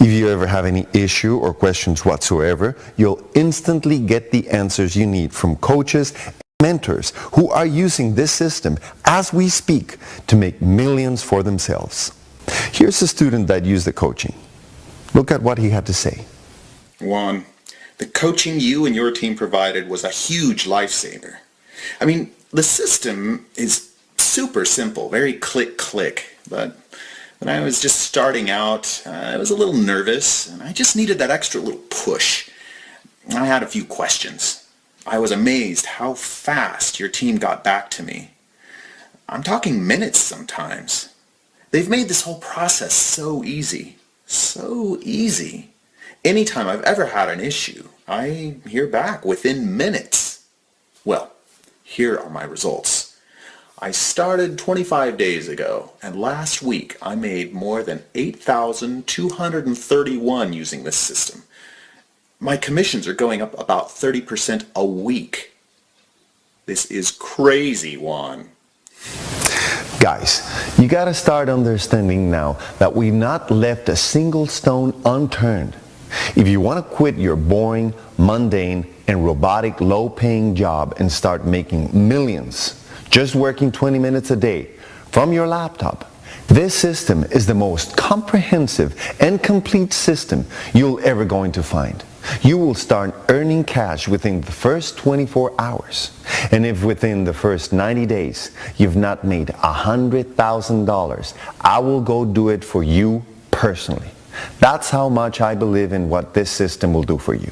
S5: If you ever have any issue or questions whatsoever, you'll instantly get the answers you need from coaches and mentors who are using this system as we speak to make millions for themselves. Here's a student that used the coaching. Look at what he had to say.
S17: Juan, the coaching you and your team provided was a huge lifesaver. I mean, the system is super simple, very click, but when I was just starting out, I was a little nervous, and I just needed that extra little push. I had a few questions. I was amazed how fast your team got back to me. I'm talking minutes sometimes. They've made this whole process so easy. So easy. Anytime I've ever had an issue, I hear back within minutes. Well, here are my results. I started 25 days ago, and last week I made more than $8,231 using this system. My commissions are going up about 30% a week. This is crazy, Juan.
S5: Guys, you gotta start understanding now that we've not left a single stone unturned. If you want to quit your boring, mundane, and robotic low-paying job and start making millions just working 20 minutes a day from your laptop, this system is the most comprehensive and complete system you'll ever going to find. You will start earning cash within the first 24 hours. And if within the first 90 days you've not made $100,000, I will go do it for you personally. That's how much I believe in what this system will do for you.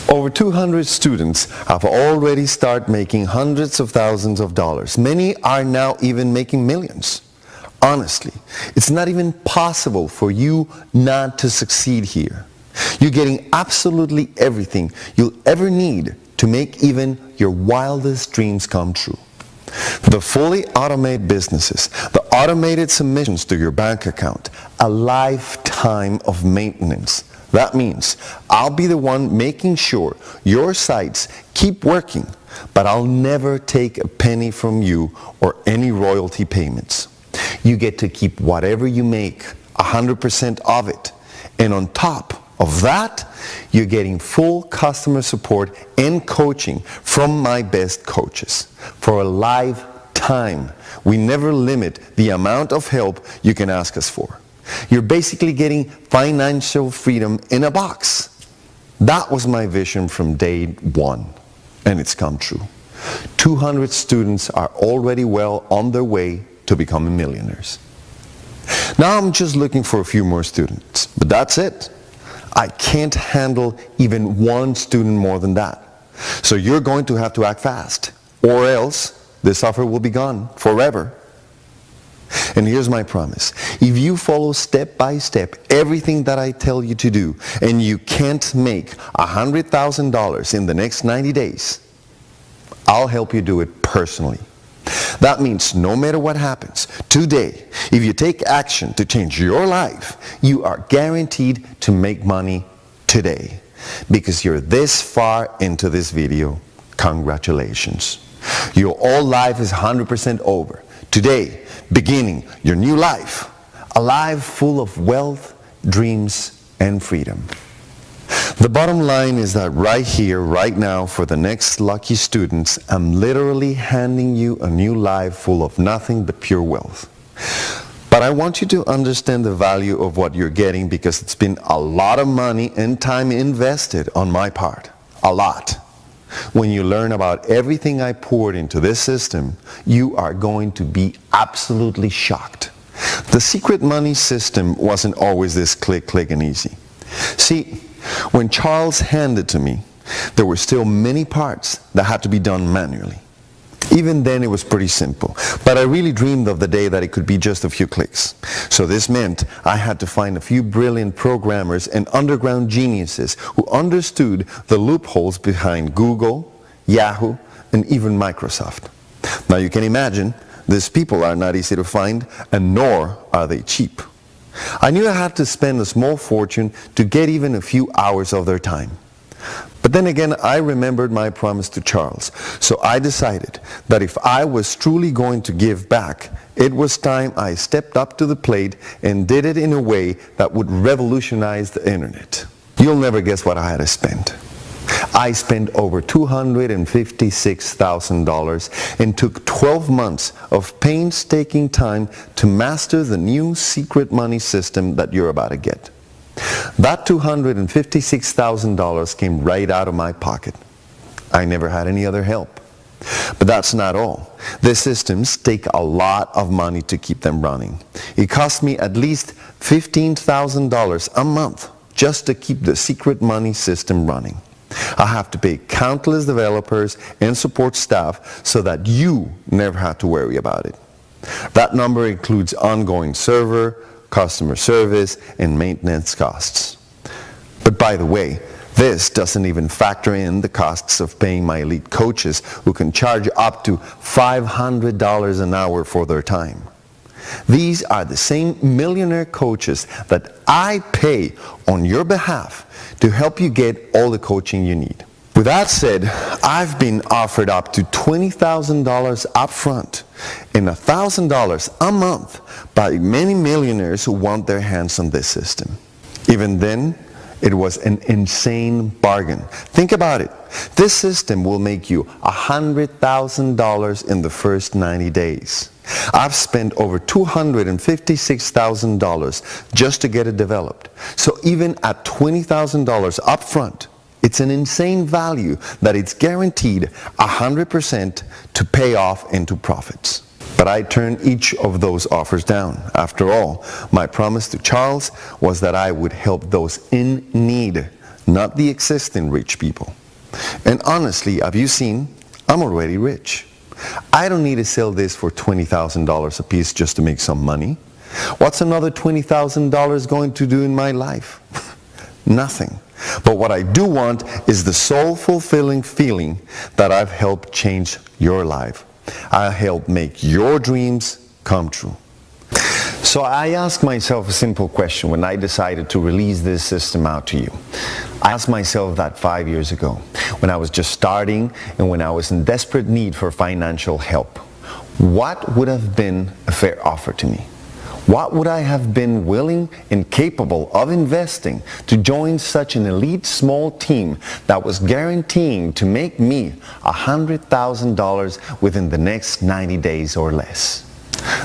S5: Over 200 students have already started making hundreds of thousands of dollars. Many are now even making millions. Honestly, it's not even possible for you not to succeed here. You're getting absolutely everything you'll ever need to make even your wildest dreams come true. The fully automated businesses, the automated submissions to your bank account, a lifetime of maintenance. That means I'll be the one making sure your sites keep working, but I'll never take a penny from you or any royalty payments. You get to keep whatever you make, 100% of it. And on top of that, you're getting full customer support and coaching from my best coaches for a lifetime. We never limit the amount of help you can ask us for. You're basically getting financial freedom in a box. That was my vision from day one, and it's come true. 200 students are already well on their way to becoming millionaires. Now I'm just looking for a few more students, but that's it. I can't handle even one student more than that. So you're going to have to act fast, or else this offer will be gone forever. And here's my promise. If you follow step by step everything that I tell you to do, and you can't make $100,000 in the next 90 days, I'll help you do it personally. That means no matter what happens, today, if you take action to change your life, you are guaranteed to make money today. Because you're this far into this video, congratulations. Your old life is 100% over. Today, beginning your new life, a life full of wealth, dreams, and freedom. The bottom line is that right here, right now, for the next lucky students, I'm literally handing you a new life full of nothing but pure wealth. But I want you to understand the value of what you're getting, because it's been a lot of money and time invested on my part. A lot. When you learn about everything I poured into this system, you are going to be absolutely shocked. The secret money system wasn't always this click, click, and easy. See, when Charles handed to me, there were still many parts that had to be done manually. Even then it was pretty simple, but I really dreamed of the day that it could be just a few clicks. So this meant I had to find a few brilliant programmers and underground geniuses who understood the loopholes behind Google, Yahoo, and even Microsoft. Now you can imagine, these people are not easy to find, and nor are they cheap. I knew I had to spend a small fortune to get even a few hours of their time. But then again, I remembered my promise to Charles, so I decided that if I was truly going to give back, it was time I stepped up to the plate and did it in a way that would revolutionize the internet. You'll never guess what I had to spend. I spent over $256,000 and took 12 months of painstaking time to master the new secret money system that you're about to get. That $256,000 came right out of my pocket. I never had any other help. But that's not all. The systems take a lot of money to keep them running. It cost me at least $15,000 a month just to keep the secret money system running. I have to pay countless developers and support staff so that you never have to worry about it. That number includes ongoing server, customer service, and maintenance costs. But by the way, this doesn't even factor in the costs of paying my elite coaches who can charge up to $500 an hour for their time. These are the same millionaire coaches that I pay on your behalf to help you get all the coaching you need. With that said, I've been offered up to $20,000 up front and $1,000 a month by many millionaires who want their hands on this system. Even then, it was an insane bargain. Think about it. This system will make you $100,000 in the first 90 days. I've spent over $256,000 just to get it developed. So even at $20,000 up front, it's an insane value that it's guaranteed 100% to pay off into profits. But I turned each of those offers down. After all, my promise to Charles was that I would help those in need, not the existing rich people. And honestly, have you seen? I'm already rich. I don't need to sell this for $20,000 a piece just to make some money. What's another $20,000 going to do in my life? Nothing. But what I do want is the soul-fulfilling feeling that I've helped change your life. I help make your dreams come true. So I asked myself a simple question when I decided to release this system out to you. I asked myself that 5 years ago, when I was just starting and when I was in desperate need for financial help. What would have been a fair offer to me? What would I have been willing and capable of investing to join such an elite small team that was guaranteeing to make me $100,000 within the next 90 days or less?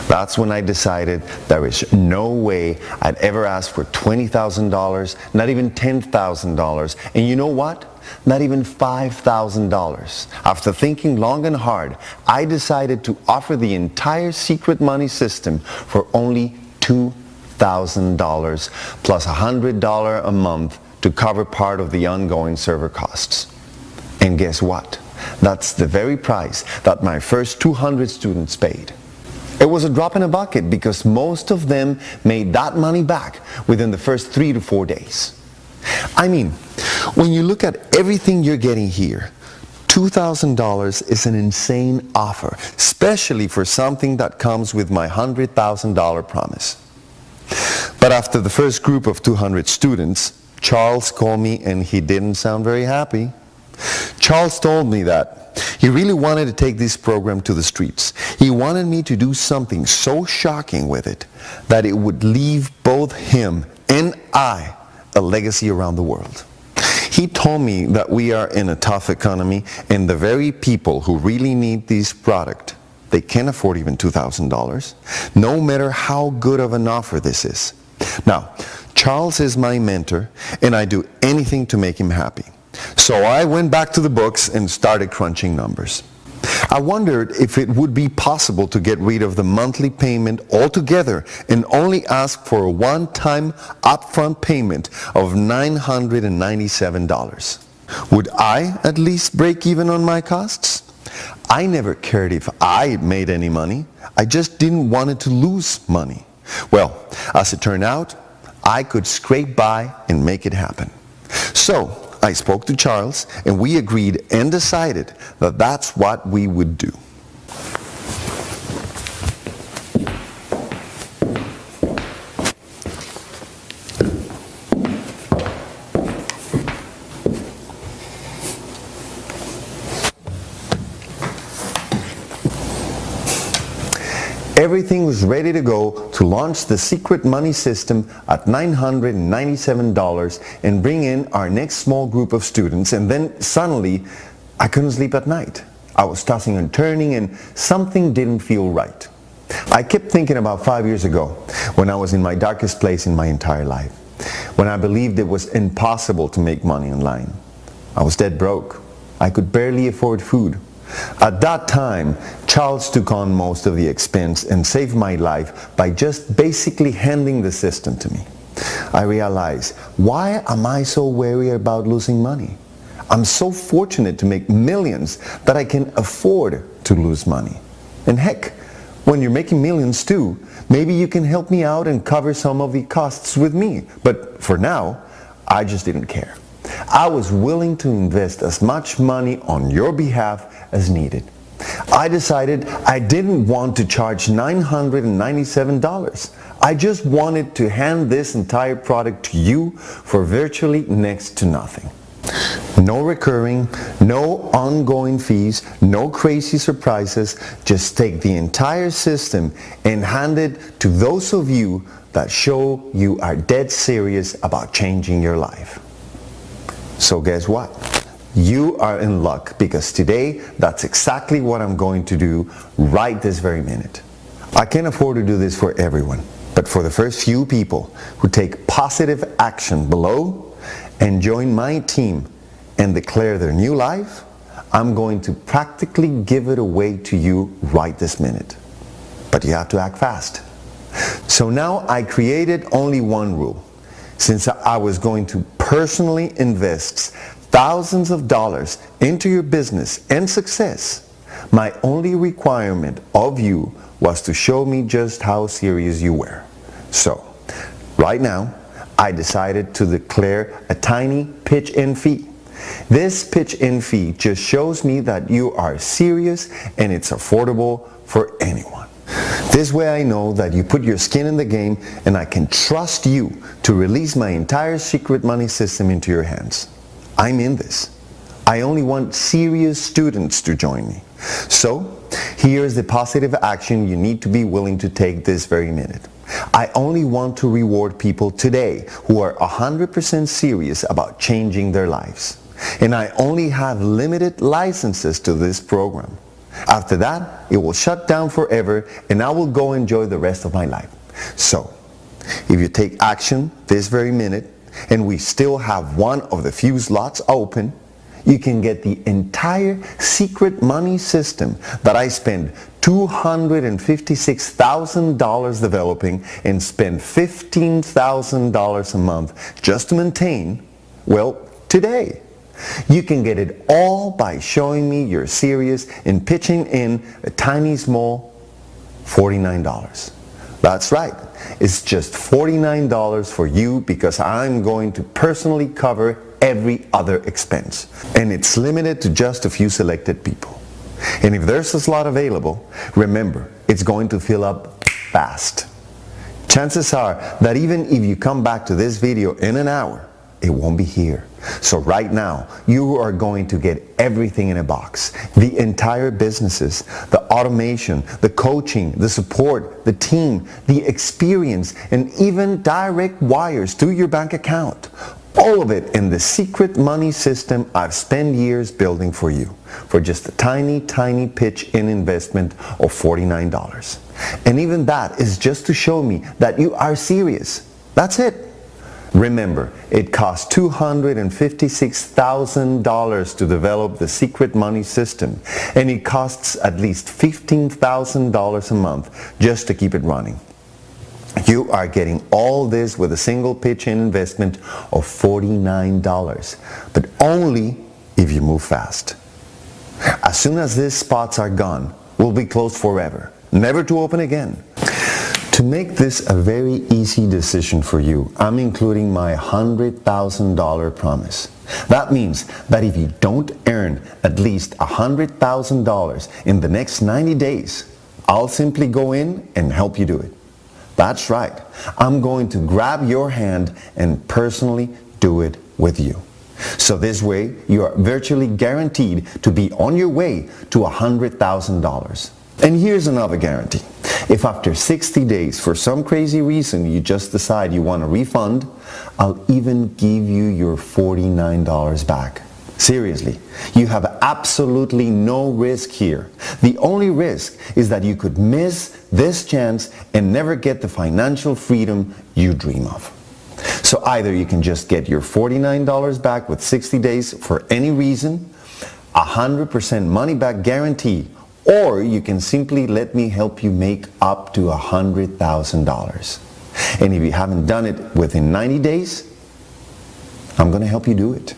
S5: That's when I decided there is no way I'd ever ask for $20,000, not even $10,000, and you know what? Not even $5,000. After thinking long and hard, I decided to offer the entire secret money system for only $2,000 plus $100 a month to cover part of the ongoing server costs. And guess what? That's the very price that my first 200 students paid. It was a drop in a bucket because most of them made that money back within the first 3 to 4 days. I mean, when you look at everything you're getting here, $2,000 is an insane offer, especially for something that comes with my $100,000 promise. But after the first group of 200 students, Charles called me and he didn't sound very happy. Charles told me that he really wanted to take this program to the streets. He wanted me to do something so shocking with it that it would leave both him and I a legacy around the world. He told me that we are in a tough economy and the very people who really need this product, they can't afford even $2,000, no matter how good of an offer this is. Now, Charles is my mentor and I do anything to make him happy. So I went back to the books and started crunching numbers. I wondered if it would be possible to get rid of the monthly payment altogether and only ask for a one-time upfront payment of $997. Would I at least break even on my costs? I never cared if I made any money. I just didn't want it to lose money. Well, as it turned out, I could scrape by and make it happen. So I spoke to Charles and we agreed and decided that that's what we would do. Everything was ready to go to launch the secret money system at $997 and bring in our next small group of students, and then suddenly I couldn't sleep at night. I was tossing and turning and something didn't feel right. I kept thinking about 5 years ago when I was in my darkest place in my entire life, when I believed it was impossible to make money online. I was dead broke. I could barely afford food. At that time, Charles took on most of the expense and saved my life by just basically handing the system to me. I realized, why am I so wary about losing money? I'm so fortunate to make millions that I can afford to lose money. And heck, when you're making millions too, maybe you can help me out and cover some of the costs with me. But for now, I just didn't care. I was willing to invest as much money on your behalf as needed. I decided I didn't want to charge $997. I just wanted to hand this entire product to you for virtually next to nothing. No recurring, no ongoing fees, no crazy surprises. Just take the entire system and hand it to those of you that show you are dead serious about changing your life. So guess what? You are in luck, because today that's exactly what I'm going to do right this very minute. I can't afford to do this for everyone, but for the first few people who take positive action below and join my team and declare their new life, I'm going to practically give it away to you right this minute. But you have to act fast. So now I created only one rule. Since I was going to personally invest thousands of dollars into your business and success, my only requirement of you was to show me just how serious you were. So, right now, I decided to declare a tiny pitch-in fee. This pitch-in fee just shows me that you are serious and it's affordable for anyone. This way I know that you put your skin in the game and I can trust you to release my entire secret money system into your hands. I'm in this. I only want serious students to join me. So, here's the positive action you need to be willing to take this very minute. I only want to reward people today who are 100% serious about changing their lives. And I only have limited licenses to this program. After that, it will shut down forever and I will go enjoy the rest of my life. So, if you take action this very minute and we still have one of the few slots open, you can get the entire secret money system that I spent $256,000 developing and spend $15,000 a month just to maintain, well, today. You can get it all by showing me you're serious and pitching in a tiny small $49. That's right. It's just $49 for you because I'm going to personally cover every other expense. And it's limited to just a few selected people. And if there's a slot available, remember, it's going to fill up fast. Chances are that even if you come back to this video in an hour, it won't be here. So right now, you are going to get everything in a box. The entire businesses, the automation, the coaching, the support, the team, the experience, and even direct wires to your bank account. All of it in the secret money system I've spent years building for you for just a tiny, tiny pitch-in investment of $49. And even that is just to show me that you are serious. That's it. Remember, it costs $256,000 to develop the secret money system, and it costs at least $15,000 a month just to keep it running. You are getting all this with a single pitch-in investment of $49, but only if you move fast. As soon as these spots are gone, we'll be closed forever, never to open again. To make this a very easy decision for you, I'm including my $100,000 promise. That means that if you don't earn at least $100,000 in the next 90 days, I'll simply go in and help you do it. That's right. I'm going to grab your hand and personally do it with you. So this way, you are virtually guaranteed to be on your way to $100,000. And here's another guarantee. If after 60 days, for some crazy reason, you just decide you want a refund, I'll even give you your $49 back. Seriously, you have absolutely no risk here. The only risk is that you could miss this chance and never get the financial freedom you dream of. So either you can just get your $49 back with 60 days for any reason, 100% money back guarantee, or you can simply let me help you make up to $100,000. And if you haven't done it within 90 days, I'm going to help you do it.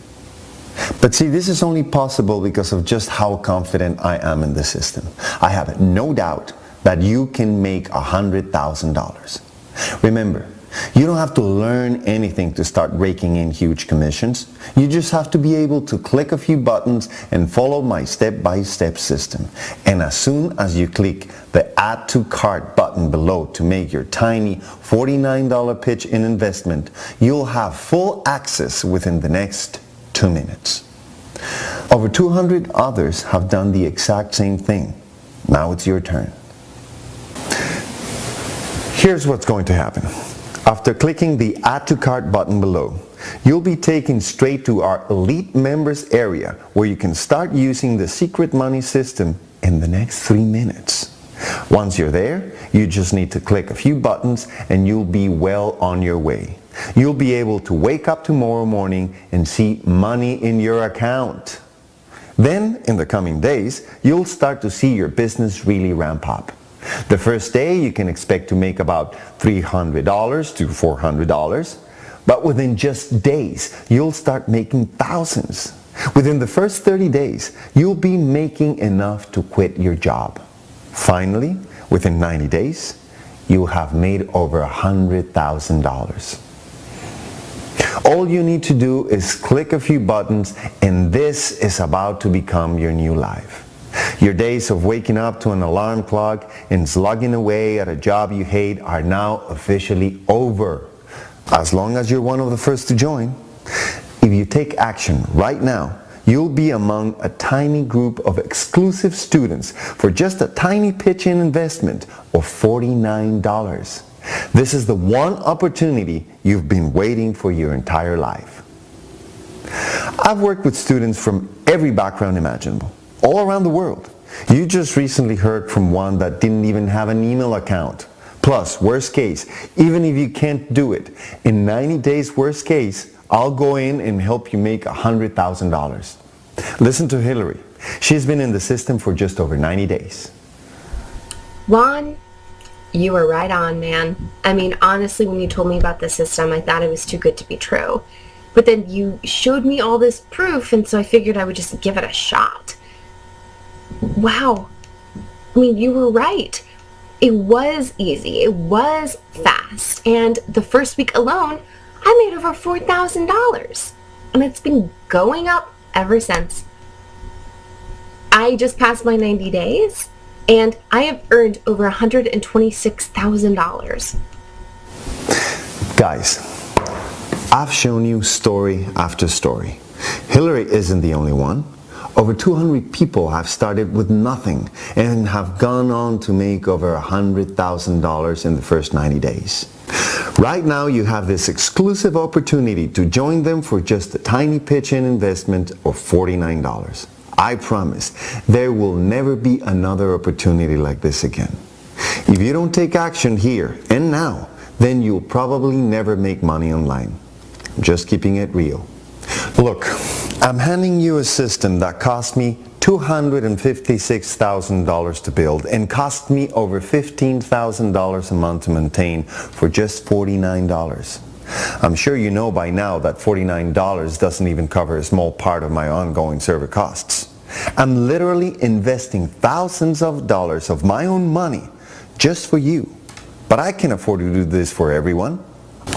S5: But see, this is only possible because of just how confident I am in the system. I have no doubt that you can make $100,000. Remember, you don't have to learn anything to start raking in huge commissions. You just have to be able to click a few buttons and follow my step-by-step system. And as soon as you click the Add to Cart button below to make your tiny $49 pitch in investment, you'll have full access within the next 2 minutes. Over 200 others have done the exact same thing. Now it's your turn. Here's what's going to happen. After clicking the Add to Cart button below, you'll be taken straight to our Elite Members area where you can start using the Secret Money system in the next 3 minutes. Once you're there, you just need to click a few buttons and you'll be well on your way. You'll be able to wake up tomorrow morning and see money in your account. Then, in the coming days, you'll start to see your business really ramp up. The first day you can expect to make about $300 to $400, but within just days you'll start making thousands. Within the first 30 days you'll be making enough to quit your job. Finally, within 90 days you'll have made over $100,000. All you need to do is click a few buttons and this is about to become your new life. Your days of waking up to an alarm clock and slugging away at a job you hate are now officially over, as long as you're one of the first to join. If you take action right now, you'll be among a tiny group of exclusive students for just a tiny pitch-in investment of $49. This is the one opportunity you've been waiting for your entire life. I've worked with students from every background imaginable, all around the world. You just recently heard from one that didn't even have an email account. Plus, worst case, even if you can't do it, in 90 days worst case, I'll go in and help you make $100,000. Listen to Hillary. She's been in the system for just over 90 days.
S18: Juan, you were right on, man. I mean, honestly, when you told me about the system, I thought it was too good to be true. But then you showed me all this proof, and so I figured I would just give it a shot. Wow. I mean, you were right. It was easy. It was fast. And the first week alone, I made over $4,000. And it's been going up ever since. I just passed my 90 days, and I have earned over $126,000.
S5: Guys, I've shown you story after story. Hillary isn't the only one. Over 200 people have started with nothing and have gone on to make over $100,000 in the first 90 days. Right now you have this exclusive opportunity to join them for just a tiny pitch-in investment of $49. I promise there will never be another opportunity like this again. If you don't take action here and now, then you'll probably never make money online. I'm just keeping it real. Look, I'm handing you a system that cost me $256,000 to build and cost me over $15,000 a month to maintain for just $49. I'm sure you know by now that $49 doesn't even cover a small part of my ongoing server costs. I'm literally investing thousands of dollars of my own money just for you. But I can't afford to do this for everyone.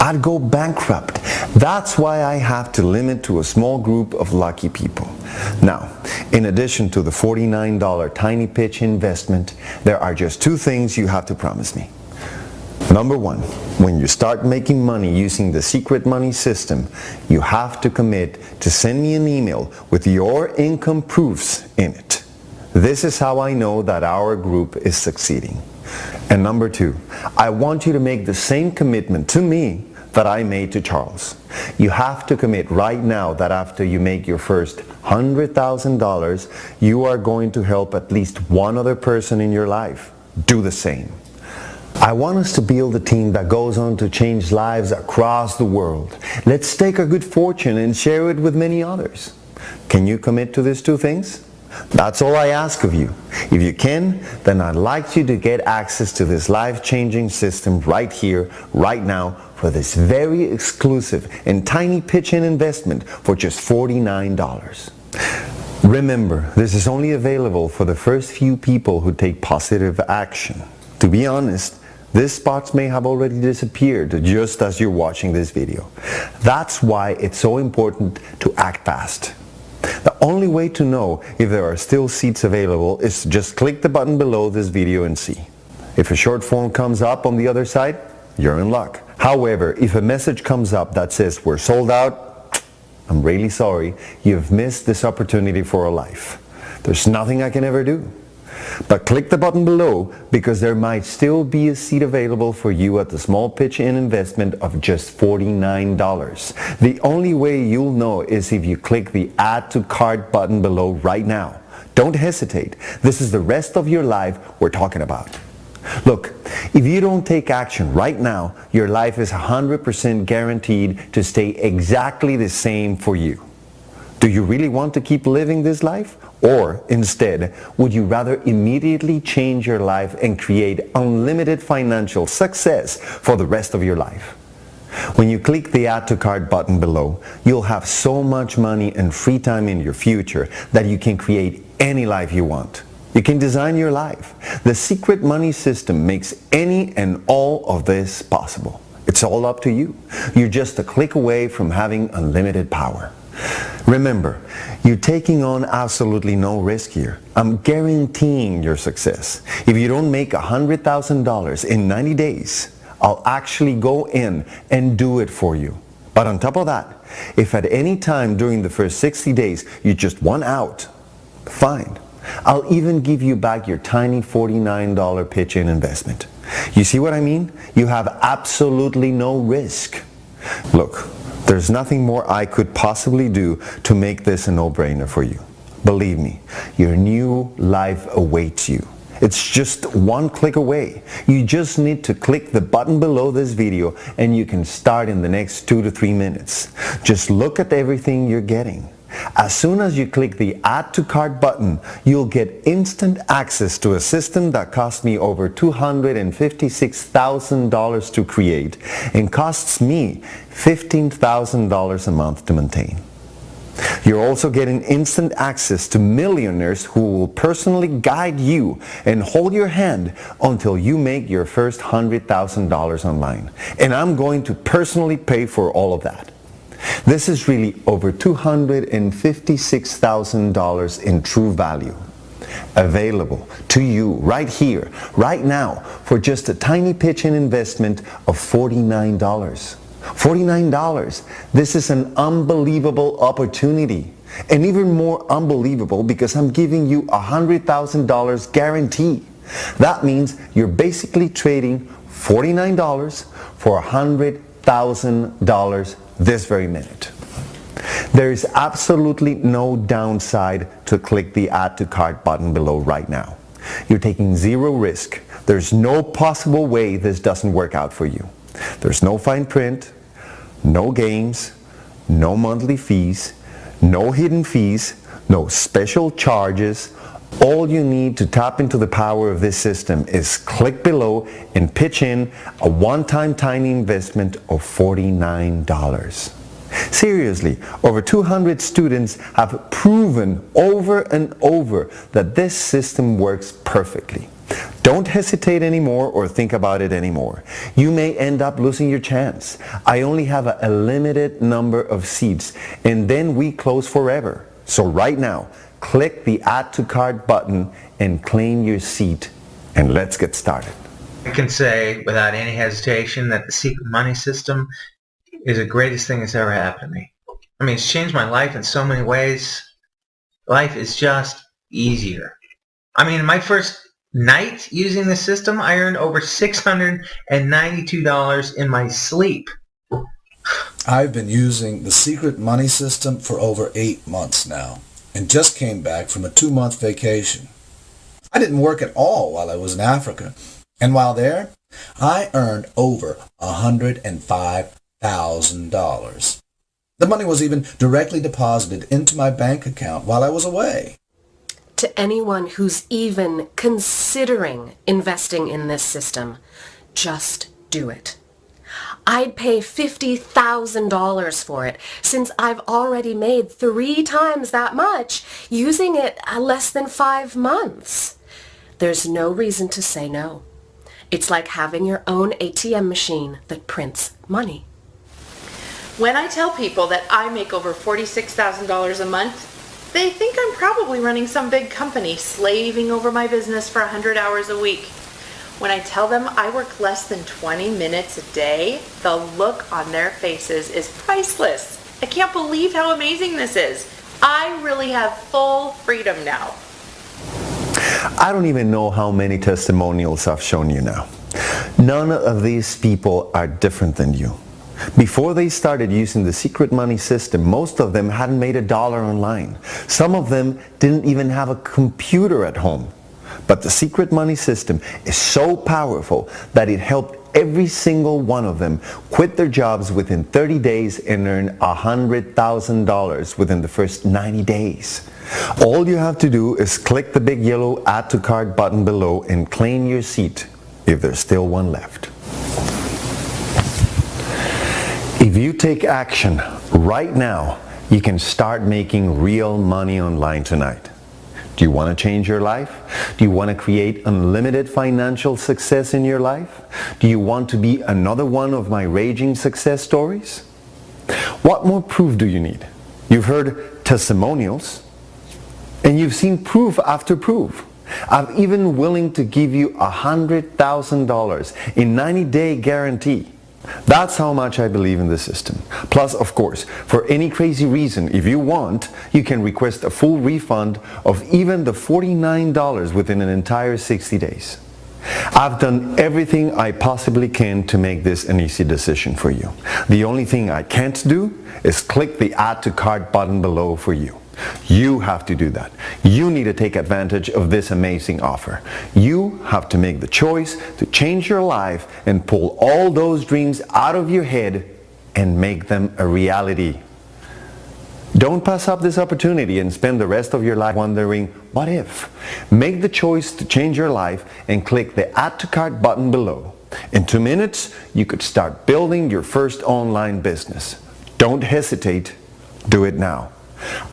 S5: I'd go bankrupt. That's why I have to limit to a small group of lucky people. Now, in addition to the $49 tiny pitch investment, there are just two things you have to promise me. Number one, when you start making money using the Secret Money system, you have to commit to send me an email with your income proofs in it. This is how I know that our group is succeeding. And number two, I want you to make the same commitment to me that I made to Charles. You have to commit right now that after you make your first $100,000, you are going to help at least one other person in your life do the same. I want us to build a team that goes on to change lives across the world. Let's take our good fortune and share it with many others. Can you commit to these two things? That's all I ask of you. If you can, then I'd like you to get access to this life-changing system right here, right now, for this very exclusive and tiny pitch-in investment for just $49. Remember, this is only available for the first few people who take positive action. To be honest, these spots may have already disappeared just as you're watching this video. That's why it's so important to act fast. The only way to know if there are still seats available is to just click the button below this video and see. If a short form comes up on the other side, you're in luck. However, if a message comes up that says we're sold out, I'm really sorry, you've missed this opportunity for a life. There's nothing I can ever do. But click the button below because there might still be a seat available for you at the small pitch-in investment of just $49. The only way you'll know is if you click the Add to Cart button below right now. Don't hesitate. This is the rest of your life we're talking about. Look, if you don't take action right now, your life is 100% guaranteed to stay exactly the same for you. Do you really want to keep living this life? Or instead, would you rather immediately change your life and create unlimited financial success for the rest of your life? When you click the Add to Cart button below, you'll have so much money and free time in your future that you can create any life you want. You can design your life. The Secret Money System makes any and all of this possible. It's all up to you. You're just a click away from having unlimited power. Remember, you're taking on absolutely no risk here. I'm guaranteeing your success. If you don't make $100,000 in 90 days, I'll actually go in and do it for you. But on top of that, if at any time during the first 60 days you just want out, fine. I'll even give you back your tiny $49 pitch-in investment. You see what I mean? You have absolutely no risk. Look, there's nothing more I could possibly do to make this a no-brainer for you. Believe me, your new life awaits you. It's just one click away. You just need to click the button below this video and you can start in the next 2 to 3 minutes. Just look at everything you're getting. As soon as you click the Add to Cart button, you'll get instant access to a system that cost me over $256,000 to create and costs me $15,000 a month to maintain. You're also getting instant access to millionaires who will personally guide you and hold your hand until you make your first $100,000 online. And I'm going to personally pay for all of that. This is really over $256,000 in true value, available to you right here, right now, for just a tiny pitch-in investment of $49. $49. This is an unbelievable opportunity. And even more unbelievable because I'm giving you $100,000 guarantee. That means you're basically trading $49 for $100,000 this very minute. There is absolutely no downside to click the Add to Cart button below right now. You're taking zero risk. There's no possible way this doesn't work out for you. There's no fine print, no games, no monthly fees, no hidden fees, no special charges. All you need to tap into the power of this system is click below and pitch in a one-time tiny investment of $49. Seriously, over 200 students have proven over and over that this system works perfectly. Don't hesitate anymore or think about it anymore. You may end up losing your chance. I only have a limited number of seats and then we close forever. So right now, click the Add to Cart button and claim your seat, and let's get started.
S6: I can say without any hesitation that the Secret Money System is the greatest thing that's ever happened to me. I mean, it's changed my life in so many ways. Life is just easier. I mean, my first night using the system, I earned over $692 in my sleep.
S7: I've been using the Secret Money System for over 8 months now, and just came back from a 2-month vacation. I didn't work at all while I was in Africa, and while there, I earned over $105,000. The money was even directly deposited into my bank account while I was away.
S8: To anyone who's even considering investing in this system, just do it. I'd pay $50,000 for it, since I've already made 3 times that much using it less than 5 months. There's no reason to say no. It's like having your own ATM machine that prints money.
S9: When I tell people that I make over $46,000 a month, they think I'm probably running some big company slaving over my business for 100 hours a week. When I tell them I work less than 20 minutes a day, the look on their faces is priceless. I can't believe how amazing this is. I really have full freedom now.
S5: I don't even know how many testimonials I've shown you now. None of these people are different than you. Before they started using the secret money system, most of them hadn't made $1 online. Some of them didn't even have a computer at home. But the secret money system is so powerful that it helped every single one of them quit their jobs within 30 days and earn $100,000 within the first 90 days. All you have to do is click the big yellow Add to Cart button below and claim your seat, if there's still one left. If you take action right now, you can start making real money online tonight. Do you want to change your life? Do you want to create unlimited financial success in your life? Do you want to be another one of my raging success stories? What more proof do you need? You've heard testimonials, and you've seen proof after proof. I'm even willing to give you $100,000 in 90-day guarantee. That's how much I believe in the system. Plus, of course, for any crazy reason, if you want, you can request a full refund of even the $49 within an entire 60 days. I've done everything I possibly can to make this an easy decision for you. The only thing I can't do is click the Add to Cart button below for you. You have to do that. You need to take advantage of this amazing offer. You have to make the choice to change your life and pull all those dreams out of your head and make them a reality. Don't pass up this opportunity and spend the rest of your life wondering, what if? Make the choice to change your life and click the Add to Cart button below. In 2 minutes, you could start building your first online business. Don't hesitate. Do it now.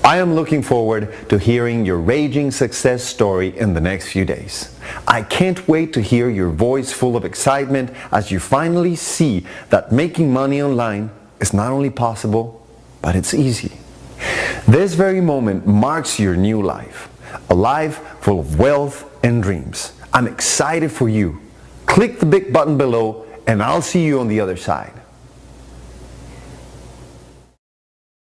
S5: I am looking forward to hearing your raging success story in the next few days. I can't wait to hear your voice full of excitement as you finally see that making money online is not only possible, but it's easy. This very moment marks your new life, a life full of wealth and dreams. I'm excited for you. Click the big button below and I'll see you on the other side.